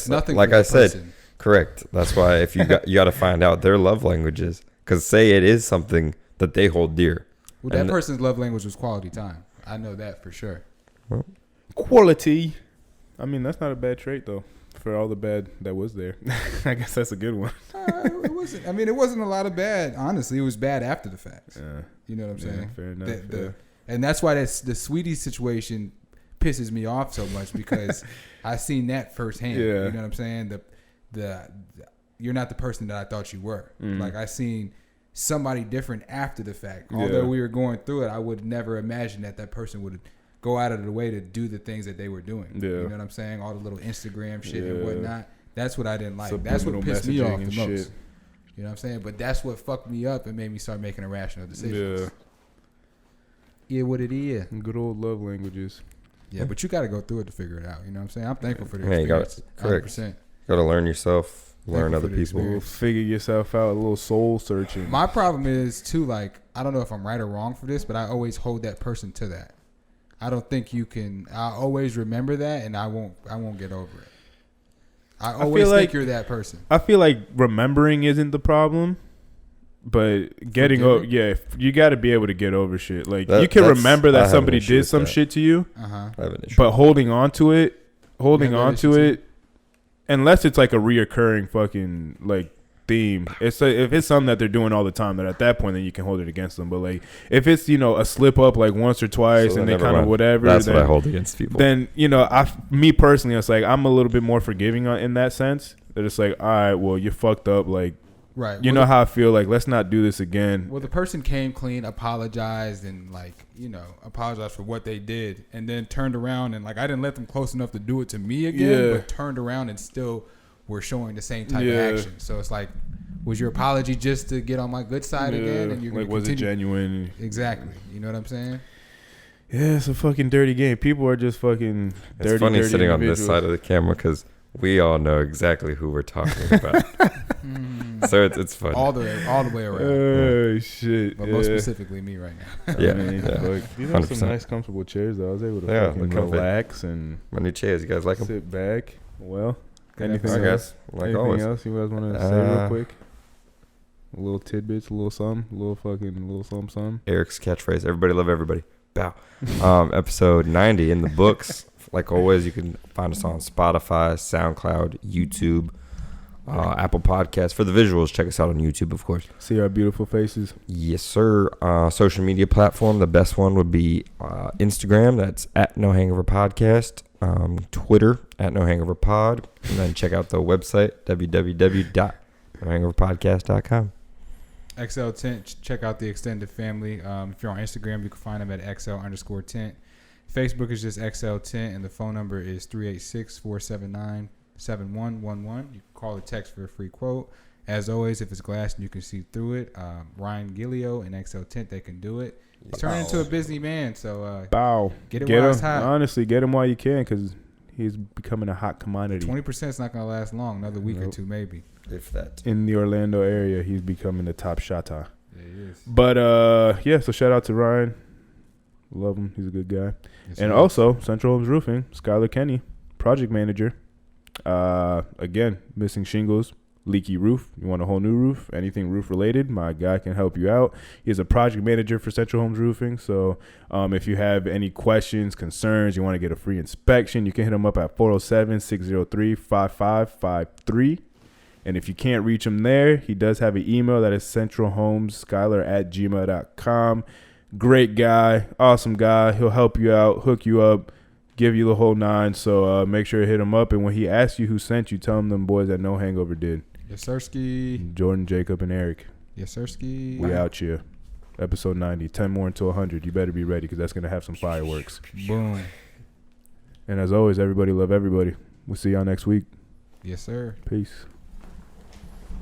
said, correct. That's why if you got to find out their love languages. Because say it is something that they hold dear. Well, that person's love language was quality time. I know that for sure. Well, quality. I mean, that's not a bad trait though. For all the bad that was there, I guess that's a good one. It wasn't. I mean, it wasn't a lot of bad. Honestly, it was bad after the fact. You know what I'm saying? Fair enough. And that's why the sweetie situation pisses me off so much because I seen that firsthand. You know what I'm saying? The you're not the person that I thought you were. Like I seen somebody different after the fact. Although we were going through it, I would never imagine that person would go out of the way to do the things that they were doing. You know what I'm saying? All the little Instagram shit and whatnot. That's what I didn't like. That's what pissed me off the most. Shit. You know what I'm saying? But that's what fucked me up and made me start making irrational decisions. Yeah, what it is. Good old love languages. Yeah, but you got to go through it to figure it out. You know what I'm saying? I'm thankful for the experience. Correct. 100%. Got to learn yourself, learn other people. Figure yourself out, a little soul searching. My problem is, too, like, I don't know if I'm right or wrong for this, but I always hold that person to that. I don't think you can. I always remember that, and I won't get over it. I always think you're that person. I feel like remembering isn't the problem, but getting over. Yeah, you got to be able to get over shit. Like you can remember that somebody did some shit to you, I have an issue. But holding on to it, unless it's like a reoccurring fucking like theme. It's if it's something that they're doing all the time, that at that point then you can hold it against them. But like if it's a slip up like once or twice and they kind of whatever, that's what I hold against people. Then me personally, it's like I'm a little bit more forgiving in that sense. That it's like, all right, well you fucked up, like Right. You know how I feel. Like, let's not do this again. Well, the person came clean, apologized, and apologized for what they did, and then turned around and I didn't let them close enough to do it to me again, but turned around and still were showing the same type of action. So it's like, was your apology just to get on my good side again? And you're was it genuine? Exactly. You know what I'm saying? Yeah, it's a fucking dirty game. People are just fucking dirty. It's funny dirty sitting on this side of the camera because we all know exactly who we're talking about. So it's fun. All the way around. Oh, shit. But most specifically me right now. Yeah. These are some nice, comfortable chairs, though. I was able to fucking relax and my new chairs. You guys like them? Sit back. Well, anything else? else? Like anything always. else you guys want to say real quick? A little tidbits, a little something, a little something. Eric's catchphrase. Everybody love everybody. Bow. Episode 90 in the books. Like always, you can find us on Spotify, SoundCloud, YouTube, Apple Podcasts. For the visuals, check us out on YouTube, of course. See our beautiful faces. Yes, sir. Social media platform. The best one would be Instagram. That's at No Hangover Podcast. Twitter at No Hangover Pod. And then check out the website, www.nohangoverpodcast.com. XL Tent, check out the extended family. If you're on Instagram, you can find them at XL_tent. Facebook is just XL Tent, and the phone number is 386-479-7111. You can call or text for a free quote. As always, if it's glass and you can see through it, Ryan Gillio and XL Tent, they can do it. He's turning into a busy man, so get it while it's hot. Honestly, get him while you can, because he's becoming a hot commodity. 20% is not going to last long. Another week or two, maybe. If that. In the Orlando area, he's becoming the top shotter. Yeah, he is. But, so shout out to Ryan. Love him. He's a good guy. Yes, and also, Central Homes Roofing, Skylar Kenny, project manager. Again, missing shingles, leaky roof. You want a whole new roof, anything roof related, my guy can help you out. He's a project manager for Central Homes Roofing. So if you have any questions, concerns, you want to get a free inspection, you can hit him up at 407-603-5553. And if you can't reach him there, he does have an email that is centralhomeskylar@gmail.com. Great guy, awesome guy. He'll help you out, hook you up, give you the whole nine. So make sure to hit him up. And when he asks you who sent you, tell him them boys at No Hangover did. Yes, sirski. Jordan, Jacob, and Eric. Yes, sirski. We out here. Episode 90. 10 more until 100. You better be ready because that's going to have some fireworks. Boom. And as always, everybody love everybody. We'll see y'all next week. Yes, sir. Peace.